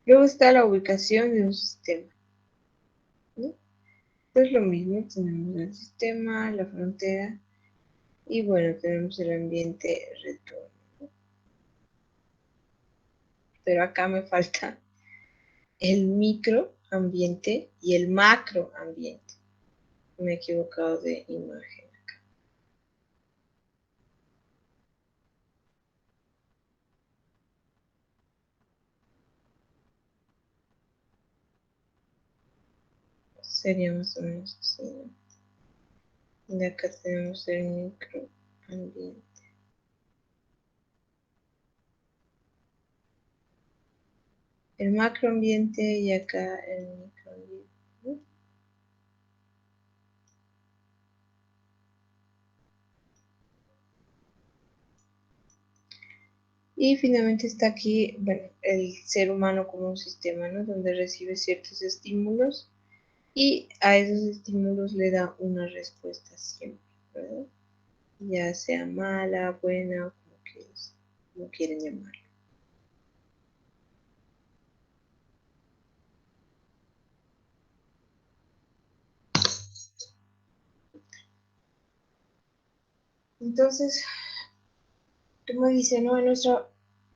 Luego está la ubicación de un sistema, ¿no? Es lo mismo, tenemos el sistema, la frontera, y bueno, tenemos el ambiente retorno. Pero acá me falta el microambiente y el macroambiente. Me he equivocado de imagen. Sería más o menos así, ¿no? Y acá tenemos el microambiente. El macroambiente y acá el microambiente, ¿no? Y finalmente está aquí, bueno, el ser humano como un sistema, ¿no? Donde recibe ciertos estímulos y a esos estímulos le da una respuesta siempre, ¿verdad? Ya sea mala, buena, como quieren llamarlo. Entonces, como dice, ¿no? En nuestra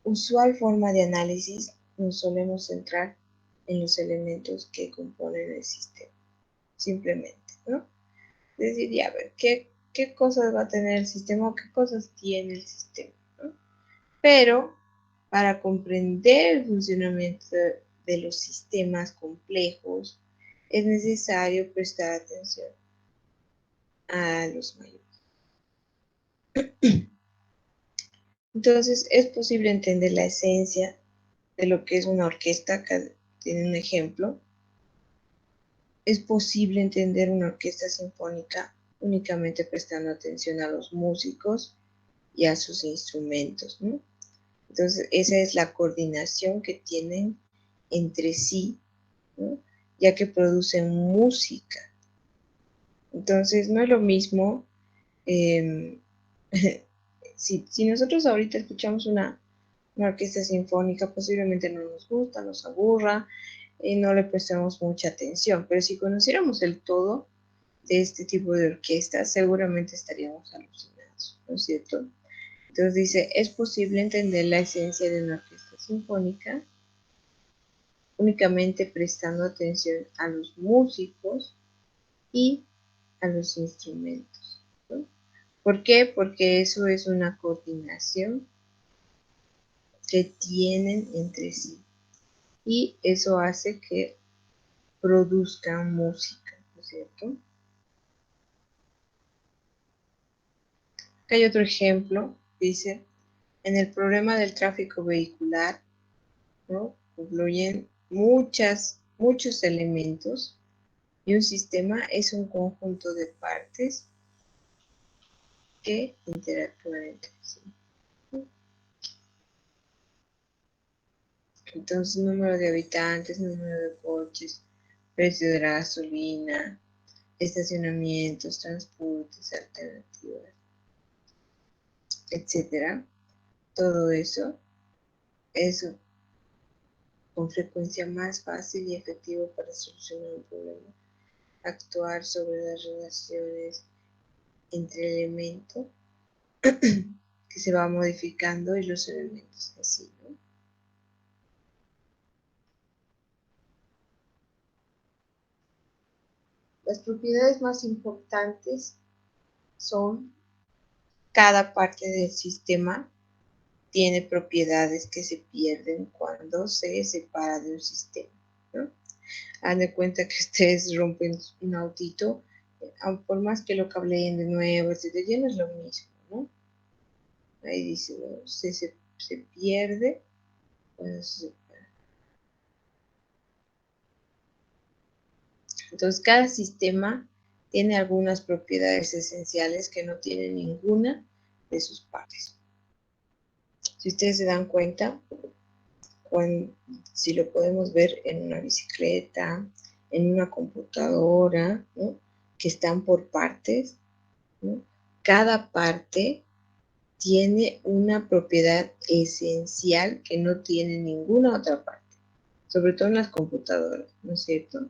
usual forma de análisis nos solemos centrar en los elementos que componen el sistema, simplemente, ¿no? Es decir, ya ver, ¿qué cosas va a tener el sistema o qué cosas tiene el sistema, ¿no? Pero para comprender el funcionamiento de los sistemas complejos, es necesario prestar atención a los mayores. Entonces, es posible entender la esencia de lo que es una orquesta. Acá tiene un ejemplo. Es posible entender una orquesta sinfónica únicamente prestando atención a los músicos y a sus instrumentos, ¿no? Entonces, esa es la coordinación que tienen entre sí, ¿no? Ya que producen música. Entonces, no es lo mismo, eh, si nosotros ahorita escuchamos una orquesta sinfónica, posiblemente no nos gusta, nos aburra, y no le prestamos mucha atención, pero si conociéramos el todo de este tipo de orquestas, seguramente estaríamos alucinados, ¿no es cierto? Entonces dice, es posible entender la esencia de una orquesta sinfónica únicamente prestando atención a los músicos y a los instrumentos, ¿no? ¿Por qué? Porque eso es una coordinación que tienen entre sí y eso hace que produzcan música, ¿no es cierto? Acá hay otro ejemplo, dice, en el problema del tráfico vehicular, ¿no? Incluyen muchos elementos y un sistema es un conjunto de partes que interactúan entre sí. Entonces, número de habitantes, número de coches, precio de la gasolina, estacionamientos, transportes, alternativas, etcétera. Todo eso es con frecuencia más fácil y efectivo para solucionar un problema. Actuar sobre las relaciones entre elementos que se va modificando y los elementos en sí, ¿no? Las propiedades más importantes son cada parte del sistema tiene propiedades que se pierden cuando se separa de un sistema, ¿no? Hagan de cuenta que ustedes rompen un autito, por más que lo cableen de nuevo, etcétera, ya no es lo mismo, ¿no? Ahí dice, ¿no? Se pierde cuando se separa. Entonces, cada sistema tiene algunas propiedades esenciales que no tiene ninguna de sus partes. Si ustedes se dan cuenta, si lo podemos ver en una bicicleta, en una computadora, ¿no? Que están por partes, ¿no? Cada parte tiene una propiedad esencial que no tiene ninguna otra parte, sobre todo en las computadoras, ¿no es cierto?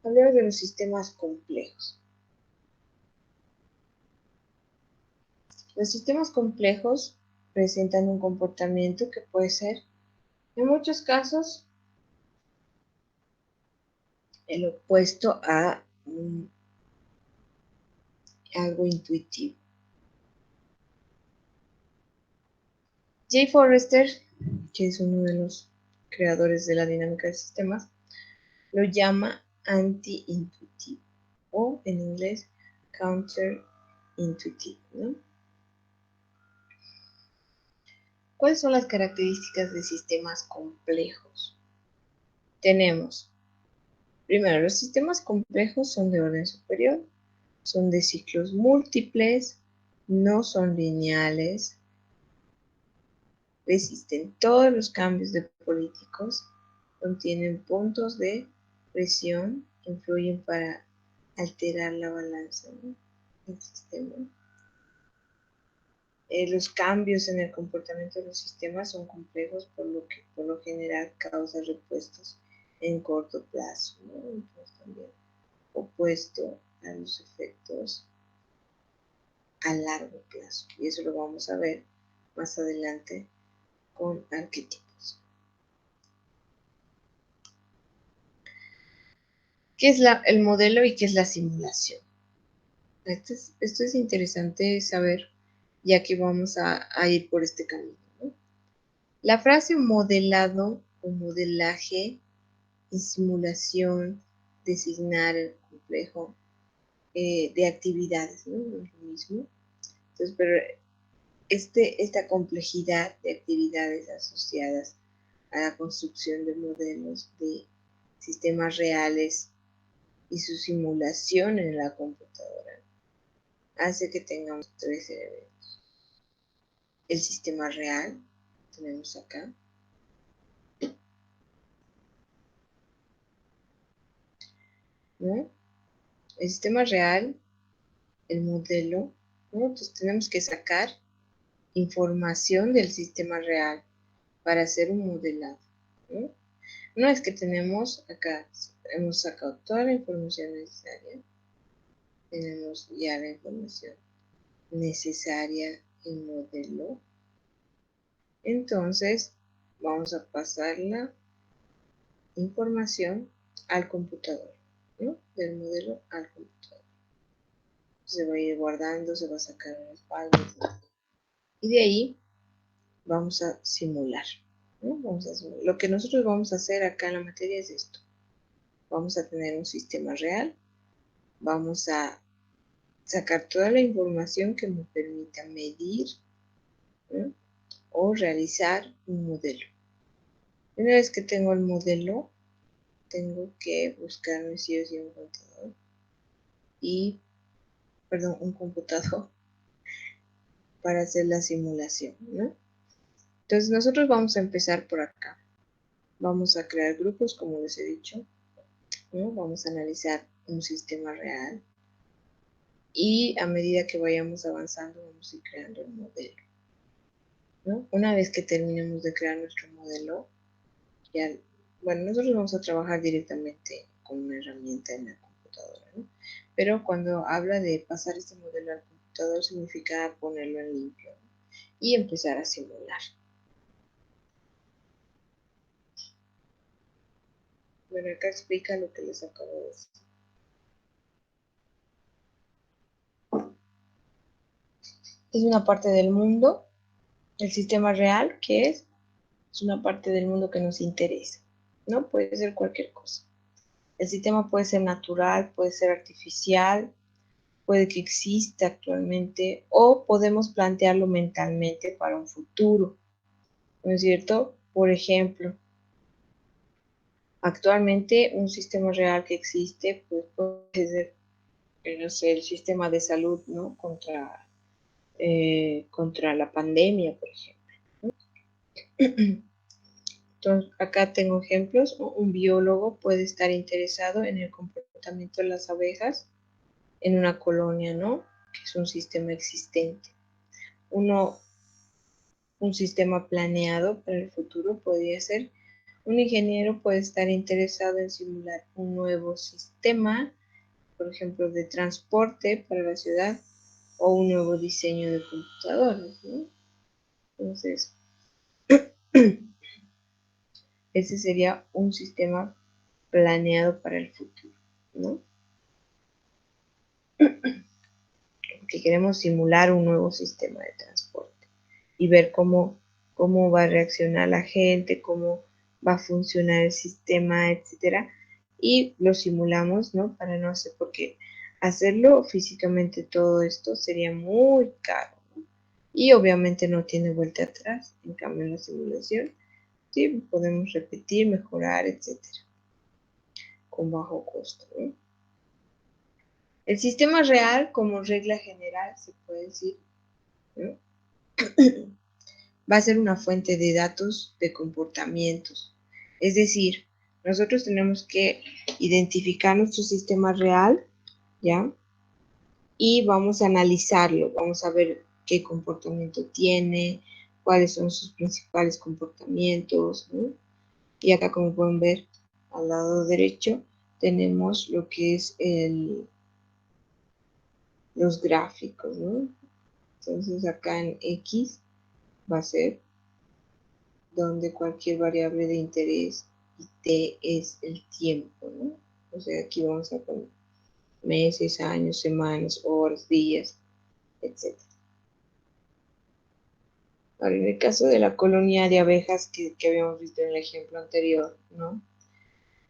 Hablemos de los sistemas complejos. Los sistemas complejos presentan un comportamiento que puede ser, en muchos casos, el opuesto a algo intuitivo. Jay Forrester, que es uno de los creadores de la dinámica de sistemas, lo llama anti-intuitivo o en inglés counter-intuitivo, ¿no? ¿Cuáles son las características de sistemas complejos? Tenemos, primero, los sistemas complejos son de orden superior, son de ciclos múltiples, no son lineales, resisten todos los cambios de políticos, contienen puntos de presión, influyen para alterar la balanza, ¿no? del sistema. Los cambios en el comportamiento de los sistemas son complejos, por lo que por lo general causan repuestos en corto plazo, ¿no? Entonces también opuesto a los efectos a largo plazo. Y eso lo vamos a ver más adelante con arquetipos. ¿Qué es el modelo y qué es la simulación? Esto es interesante saber, ya que vamos a ir por este camino, ¿no? La frase modelado o modelaje y simulación, designar el complejo de actividades, ¿no? No es lo mismo. Entonces, pero esta complejidad de actividades asociadas a la construcción de modelos de sistemas reales y su simulación en la computadora hace que tengamos tres elementos. El sistema real, tenemos acá. ¿No? El sistema real, el modelo, ¿no? Entonces tenemos que sacar información del sistema real para hacer un modelado, ¿no? No es que tenemos acá, hemos sacado toda la información necesaria, tenemos ya la información necesaria en modelo, entonces vamos a pasar la información al computador, ¿no? Del modelo al computador. Se va a ir guardando, se va a sacar en espaldas, y de ahí vamos a simular, ¿no? Lo que nosotros vamos a hacer acá en la materia es esto. Vamos a tener un sistema real, vamos a sacar toda la información que me permita medir, ¿no? o realizar un modelo. Una vez que tengo el modelo, tengo que buscarme sí o sí un contador y, perdón, un computador para hacer la simulación, ¿no? Entonces nosotros vamos a empezar por acá. Vamos a crear grupos, como les he dicho, ¿no? Vamos a analizar un sistema real y a medida que vayamos avanzando vamos a ir creando el modelo, ¿no? Una vez que terminemos de crear nuestro modelo, ya, bueno, nosotros vamos a trabajar directamente con una herramienta en la computadora, ¿no? Pero cuando habla de pasar este modelo al computador significa ponerlo en limpio, ¿no? Y empezar a simular. Bueno, acá explica lo que les acabo de decir. Es una parte del mundo, el sistema real, que es una parte del mundo que nos interesa, ¿no? Puede ser cualquier cosa. El sistema puede ser natural, puede ser artificial, puede que exista actualmente, o podemos plantearlo mentalmente para un futuro, ¿no es cierto? Por ejemplo, actualmente un sistema real que existe, pues puede ser, no sé, el sistema de salud, ¿no? Contra la pandemia, por ejemplo. Entonces, acá tengo ejemplos. Un biólogo puede estar interesado en el comportamiento de las abejas en una colonia, ¿no? Que es un sistema existente. Un sistema planeado para el futuro podría ser, un ingeniero puede estar interesado en simular un nuevo sistema, por ejemplo, de transporte para la ciudad o un nuevo diseño de computadoras, ¿no? Entonces, ese sería un sistema planeado para el futuro, ¿no? Porque queremos simular un nuevo sistema de transporte y ver cómo va a reaccionar la gente, cómo va a funcionar el sistema, etcétera. Y lo simulamos, ¿no? Para no hacer, porque hacerlo físicamente todo esto sería muy caro, ¿no? Y obviamente no tiene vuelta atrás. En cambio, en la simulación, sí, podemos repetir, mejorar, etcétera, con bajo costo, ¿no? El sistema real, como regla general, se puede decir, ¿no? Va a ser una fuente de datos de comportamientos. Es decir, nosotros tenemos que identificar nuestro sistema real, ¿ya? Y vamos a analizarlo, vamos a ver qué comportamiento tiene, cuáles son sus principales comportamientos, ¿no? Y acá, como pueden ver, al lado derecho tenemos lo que es los gráficos, ¿no? Entonces acá en X va a ser donde cualquier variable de interés y t es el tiempo, ¿no? O sea, aquí vamos a poner meses, años, semanas, horas, días, etc. Ahora, en el caso de la colonia de abejas que habíamos visto en el ejemplo anterior, ¿no?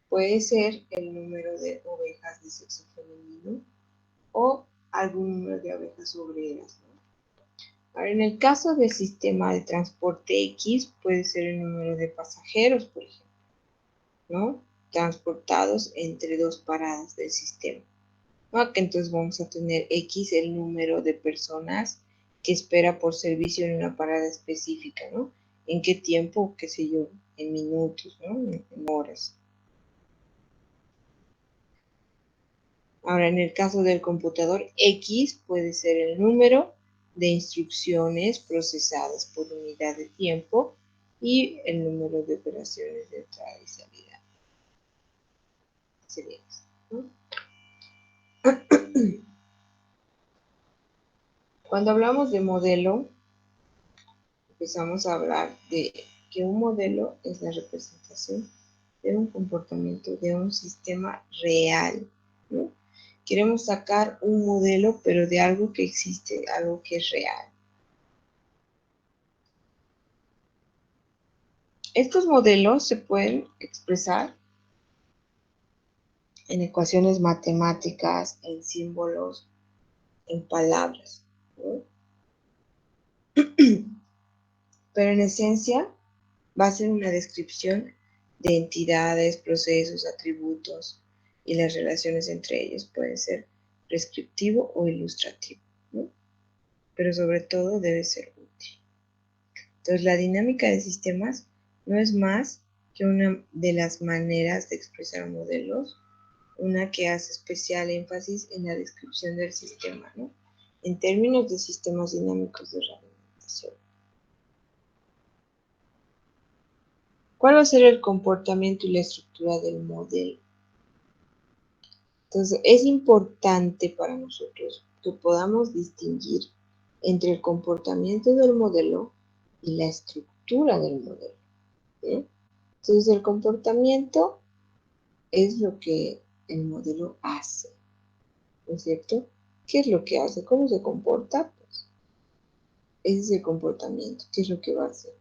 Puede ser el número de ovejas de sexo femenino o algún número de abejas obreras, ¿no? Ahora, en el caso del sistema de transporte X, puede ser el número de pasajeros, por ejemplo, ¿no? Transportados entre dos paradas del sistema, ¿no? Que entonces vamos a tener X, el número de personas que espera por servicio en una parada específica, ¿no? ¿En qué tiempo? Qué sé yo, en minutos, ¿no? En horas. Ahora, en el caso del computador, X puede ser el número de instrucciones procesadas por unidad de tiempo y el número de operaciones de entrada y salida. Sería esto, ¿no? Cuando hablamos de modelo, empezamos a hablar de que un modelo es la representación de un comportamiento de un sistema real, ¿no? Queremos sacar un modelo, pero de algo que existe, algo que es real. Estos modelos se pueden expresar en ecuaciones matemáticas, en símbolos, en palabras, ¿no? Pero en esencia va a ser una descripción de entidades, procesos, atributos y las relaciones entre ellos pueden ser prescriptivo o ilustrativo, ¿no? Pero sobre todo debe ser útil. Entonces, la dinámica de sistemas no es más que una de las maneras de expresar modelos, una que hace especial énfasis en la descripción del sistema, ¿no? En términos de sistemas dinámicos de retroalimentación. ¿Cuál va a ser el comportamiento y la estructura del modelo? Entonces, es importante para nosotros que podamos distinguir entre el comportamiento del modelo y la estructura del modelo, ¿sí? Entonces, el comportamiento es lo que el modelo hace, ¿no es cierto? ¿Qué es lo que hace? ¿Cómo se comporta? Pues, ese es el comportamiento. ¿Qué es lo que va a hacer?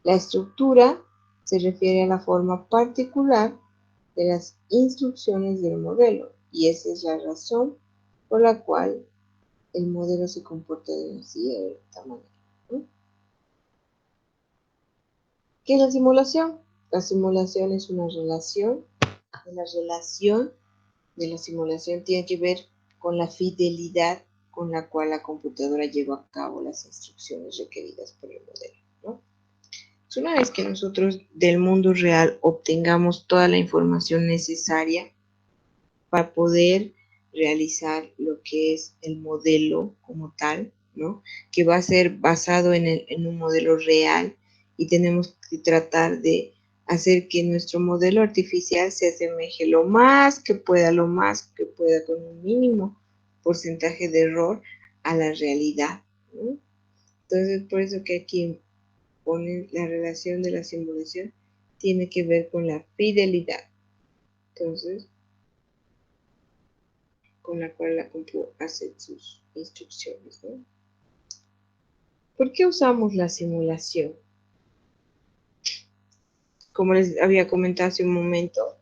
La estructura se refiere a la forma particular de las instrucciones del modelo, y esa es la razón por la cual el modelo se comporta de cierta manera, ¿no? ¿Qué es la simulación? La simulación es una relación. La relación de la simulación tiene que ver con la fidelidad con la cual la computadora lleva a cabo las instrucciones requeridas por el modelo, ¿no? Una vez que nosotros del mundo real obtengamos toda la información necesaria para poder realizar lo que es el modelo como tal, ¿no? Que va a ser basado en un modelo real, y tenemos que tratar de hacer que nuestro modelo artificial se asemeje lo más que pueda con un mínimo porcentaje de error a la realidad, ¿no? Entonces, por eso que aquí ponen la relación de la simulación tiene que ver con la fidelidad. Entonces, con la cual la compu hace sus instrucciones, ¿no? ¿Por qué usamos la simulación? Como les había comentado hace un momento,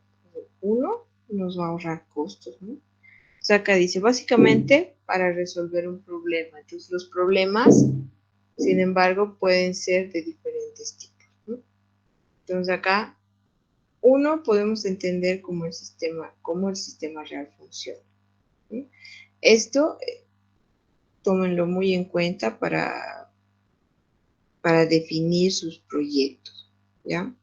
uno, nos va a ahorrar costos, ¿no? O sea, acá dice, básicamente, para resolver un problema. Entonces, los problemas, sin embargo, pueden ser de diferentes tipos, ¿no? Entonces, acá, uno, podemos entender cómo el sistema real funciona, ¿sí? Esto, tómenlo muy en cuenta para definir sus proyectos, ¿ya?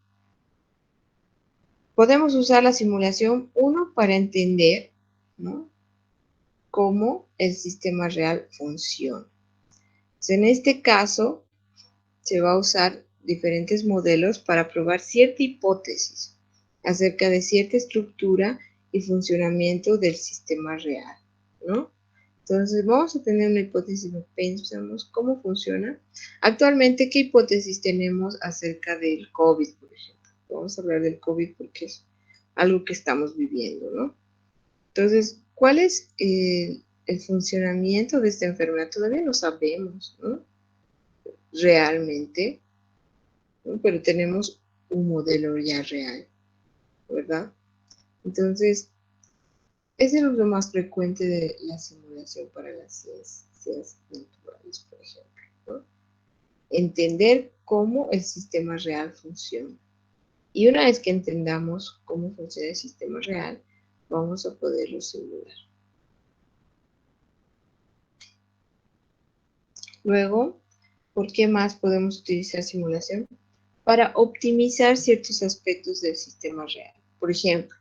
Podemos usar la simulación, uno, para entender, ¿no?, cómo el sistema real funciona. Entonces, en este caso, se va a usar diferentes modelos para probar cierta hipótesis acerca de cierta estructura y funcionamiento del sistema real, ¿no? Entonces, vamos a tener una hipótesis, pensamos cómo funciona. Actualmente, ¿qué hipótesis tenemos acerca del COVID, por ejemplo? Vamos a hablar del COVID porque es algo que estamos viviendo, ¿no? Entonces, ¿cuál es el funcionamiento de esta enfermedad? Todavía no sabemos, ¿no? Realmente, ¿no? Pero tenemos un modelo ya real, ¿verdad? Entonces, es el uso más frecuente de la simulación para las ciencias naturales, por ejemplo, ¿no? Entender cómo el sistema real funciona. Y una vez que entendamos cómo funciona el sistema real, vamos a poderlo simular. Luego, ¿por qué más podemos utilizar simulación? Para optimizar ciertos aspectos del sistema real. Por ejemplo,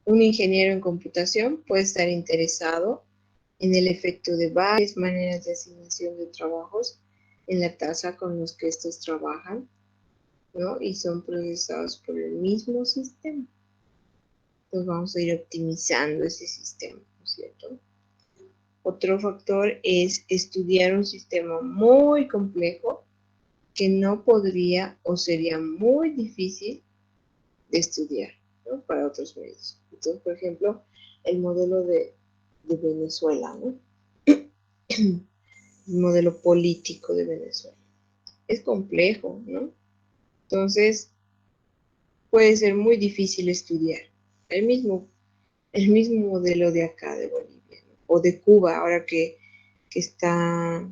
un ingeniero en computación puede estar interesado en el efecto de varias maneras de asignación de trabajos en la tasa con los que estos trabajan, ¿no? Y son procesados por el mismo sistema. Entonces vamos a ir optimizando ese sistema, ¿no es cierto? Otro factor es estudiar un sistema muy complejo que no podría o sería muy difícil de estudiar, ¿no?, para otros medios. Entonces, por ejemplo, el modelo de Venezuela, ¿no? El modelo político de Venezuela. Es complejo, ¿no? Entonces, puede ser muy difícil estudiar. El mismo modelo de acá, de Bolivia, ¿no?, o de Cuba, ahora que está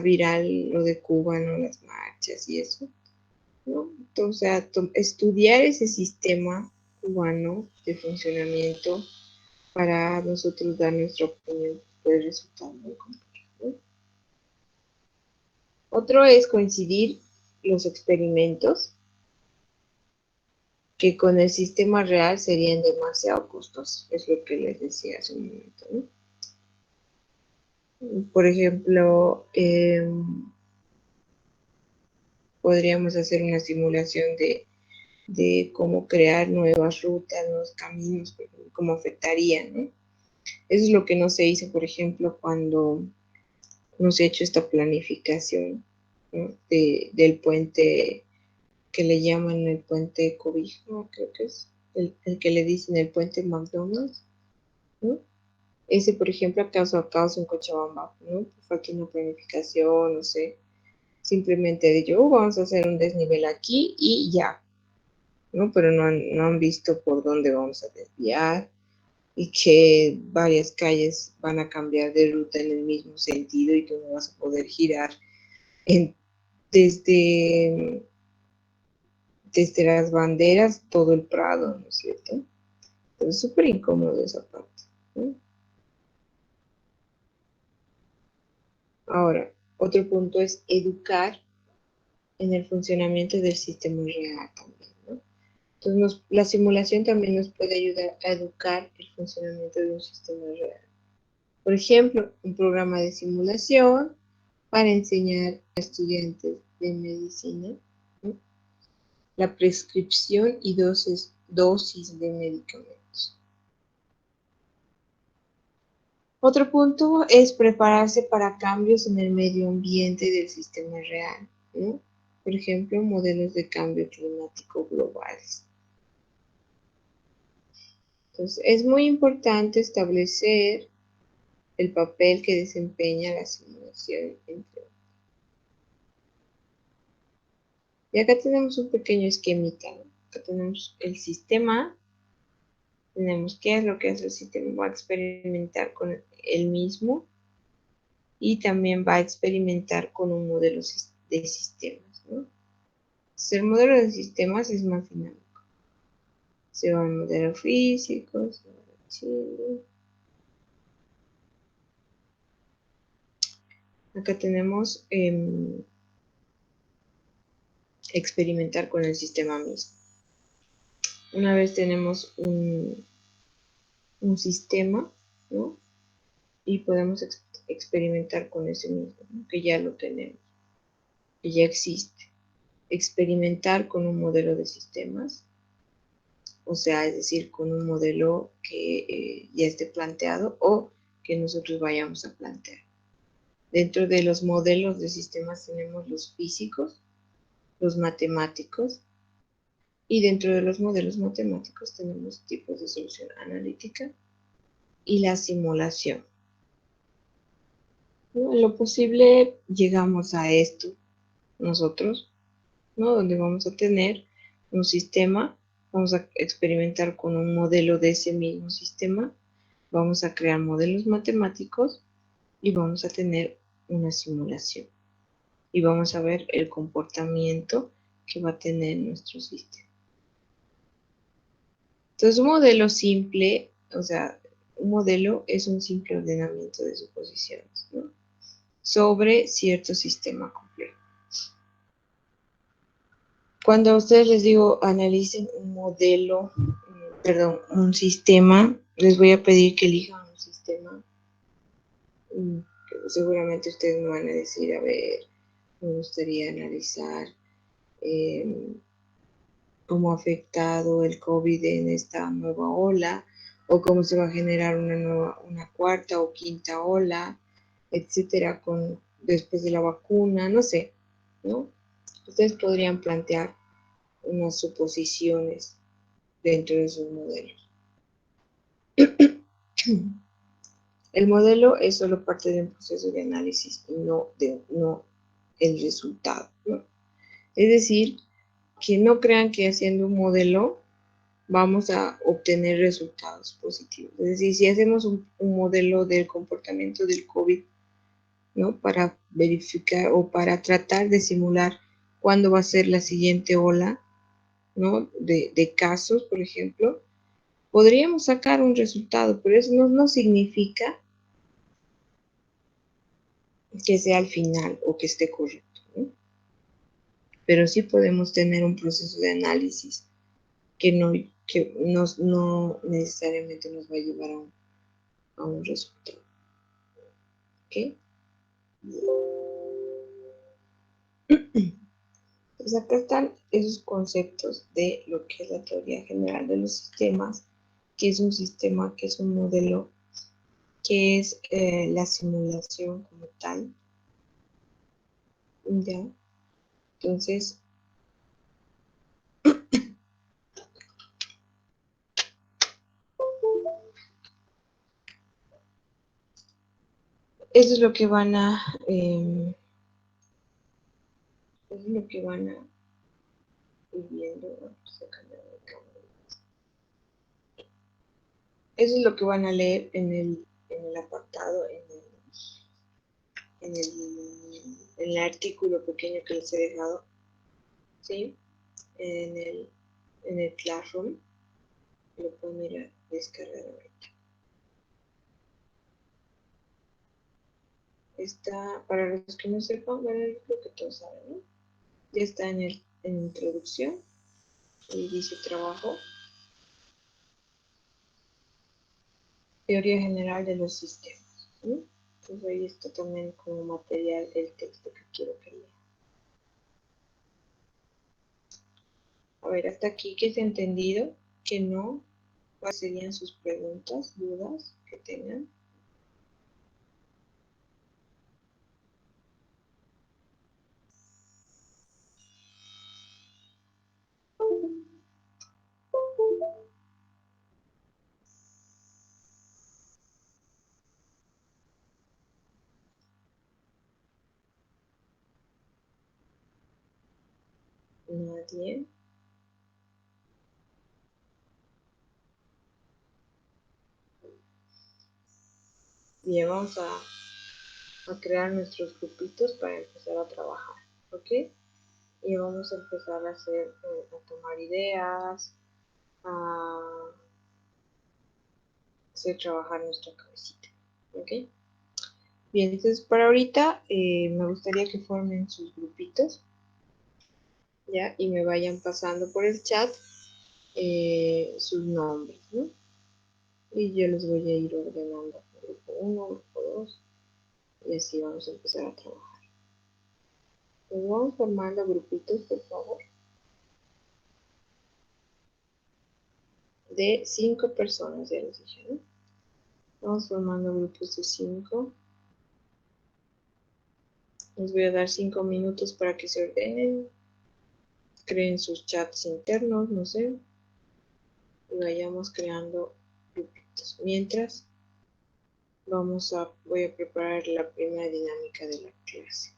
viral lo de Cuba, ¿no?, las marchas y eso. ¿no? Entonces, estudiar ese sistema cubano de funcionamiento para nosotros dar nuestra opinión puede resultar muy complejo, ¿no? Otro es coincidir los experimentos que con el sistema real serían demasiado costosos, es lo que les decía hace un momento, ¿no? Por ejemplo, podríamos hacer una simulación de cómo crear nuevas rutas, nuevos caminos, cómo afectarían, ¿no? Eso es lo que no se hizo, por ejemplo, cuando no se ha hecho esta planificación, ¿no? Del puente que le llaman el puente Cobijo, creo que es el que le dicen el puente McDonald's, ¿no? Ese, por ejemplo, causa en Cochabamba, ¿no? Falta una planificación, no sé, simplemente de yo, vamos a hacer un desnivel aquí y ya, ¿no? Pero no han visto por dónde vamos a desviar y que varias calles van a cambiar de ruta en el mismo sentido y tú no vas a poder girar en, desde, desde las banderas todo el Prado, ¿no es cierto? Entonces es súper incómodo esa parte, ¿no? Ahora, otro punto es educar en el funcionamiento del sistema real también, ¿no? Entonces, la simulación también nos puede ayudar a educar el funcionamiento de un sistema real. Por ejemplo, un programa de simulación para enseñar a estudiantes de medicina, ¿no? La prescripción y dosis de medicamentos. Otro punto es prepararse para cambios en el medio ambiente del sistema real, ¿no? Por ejemplo, modelos de cambio climático globales. Entonces, es muy importante establecer el papel que desempeña la simulación entre otros. Y acá tenemos un pequeño esquemita, ¿no? Acá tenemos el sistema, tenemos qué es lo que hace el sistema, va a experimentar con él mismo y también va a experimentar con un modelo de sistemas, ¿no? Entonces, el modelo de sistemas es más dinámico. Se va al modelo físico, se va al Chile. Acá tenemos experimentar con el sistema mismo. Una vez tenemos un sistema, ¿no? Y podemos experimentar con ese mismo, ¿no? Que ya lo tenemos, que ya existe. Experimentar con un modelo de sistemas, o sea, es decir, con un modelo que ya esté planteado o que nosotros vayamos a plantear. Dentro de los modelos de sistemas tenemos los físicos, los matemáticos, y dentro de los modelos matemáticos tenemos tipos de solución analítica y la simulación. ¿No? En lo posible llegamos a esto nosotros, ¿no? Donde vamos a tener un sistema, vamos a experimentar con un modelo de ese mismo sistema, vamos a crear modelos matemáticos y vamos a tener una simulación. Y vamos a ver el comportamiento que va a tener nuestro sistema. Entonces, un modelo simple, o sea, un modelo es un simple ordenamiento de suposiciones, ¿no? Sobre cierto sistema complejo. Cuando a ustedes les digo analicen un modelo, perdón, un sistema, les voy a pedir que elijan un sistema. Seguramente ustedes me van a decir, a ver, me gustaría analizar cómo ha afectado el COVID en esta nueva ola, o cómo se va a generar una cuarta o quinta ola, etcétera, después de la vacuna, no sé, ¿no? Ustedes podrían plantear unas suposiciones dentro de sus modelos. El modelo es solo parte de un proceso de análisis y no el resultado, ¿no? Es decir, que no crean que haciendo un modelo vamos a obtener resultados positivos. Es decir, si hacemos un modelo del comportamiento del COVID, ¿no? Para verificar o para tratar de simular cuándo va a ser la siguiente ola, ¿no? de casos, por ejemplo, podríamos sacar un resultado, pero eso no significa que sea al final o que esté correcto, ¿no? Pero sí podemos tener un proceso de análisis que no necesariamente nos va a llevar a un resultado. ¿Ok? Pues acá están esos conceptos de lo que es la teoría general de los sistemas, que es un sistema, que es un modelo, que es la simulación como tal. ¿Ya? Entonces, eso es lo que van a ir viendo. Eso es lo que van a leer en el apartado, en el artículo pequeño que les he dejado, ¿sí? En el Classroom. Lo pueden ir a descargar ahorita. Está, para los que no sepan, bueno, yo creo que todos saben, ¿no? Ya está en introducción y dice trabajo, teoría general de los sistemas, ¿no? Entonces ahí está también como material el texto que quiero que lean. A ver, hasta aquí que se ha entendido, que no, ¿cuáles serían sus preguntas, dudas que tengan? Nadie. Bien, vamos a crear nuestros grupitos para empezar a trabajar, ¿ok? Y vamos a empezar a a tomar ideas, a hacer trabajar nuestra cabecita, ¿ok? Bien, entonces para ahorita me gustaría que formen sus grupitos, ¿ya? Y me vayan pasando por el chat sus nombres, ¿no? Y yo los voy a ir ordenando, grupo 1, grupo 2, y así vamos a empezar a trabajar. Pues vamos formando grupitos, por favor, de 5 personas, ya les dije, ¿no? Vamos formando grupos de 5. Les voy a dar 5 minutos para que se ordenen, creen sus chats internos, no sé, y vayamos creando grupitos. Mientras, voy a preparar la primera dinámica de la clase.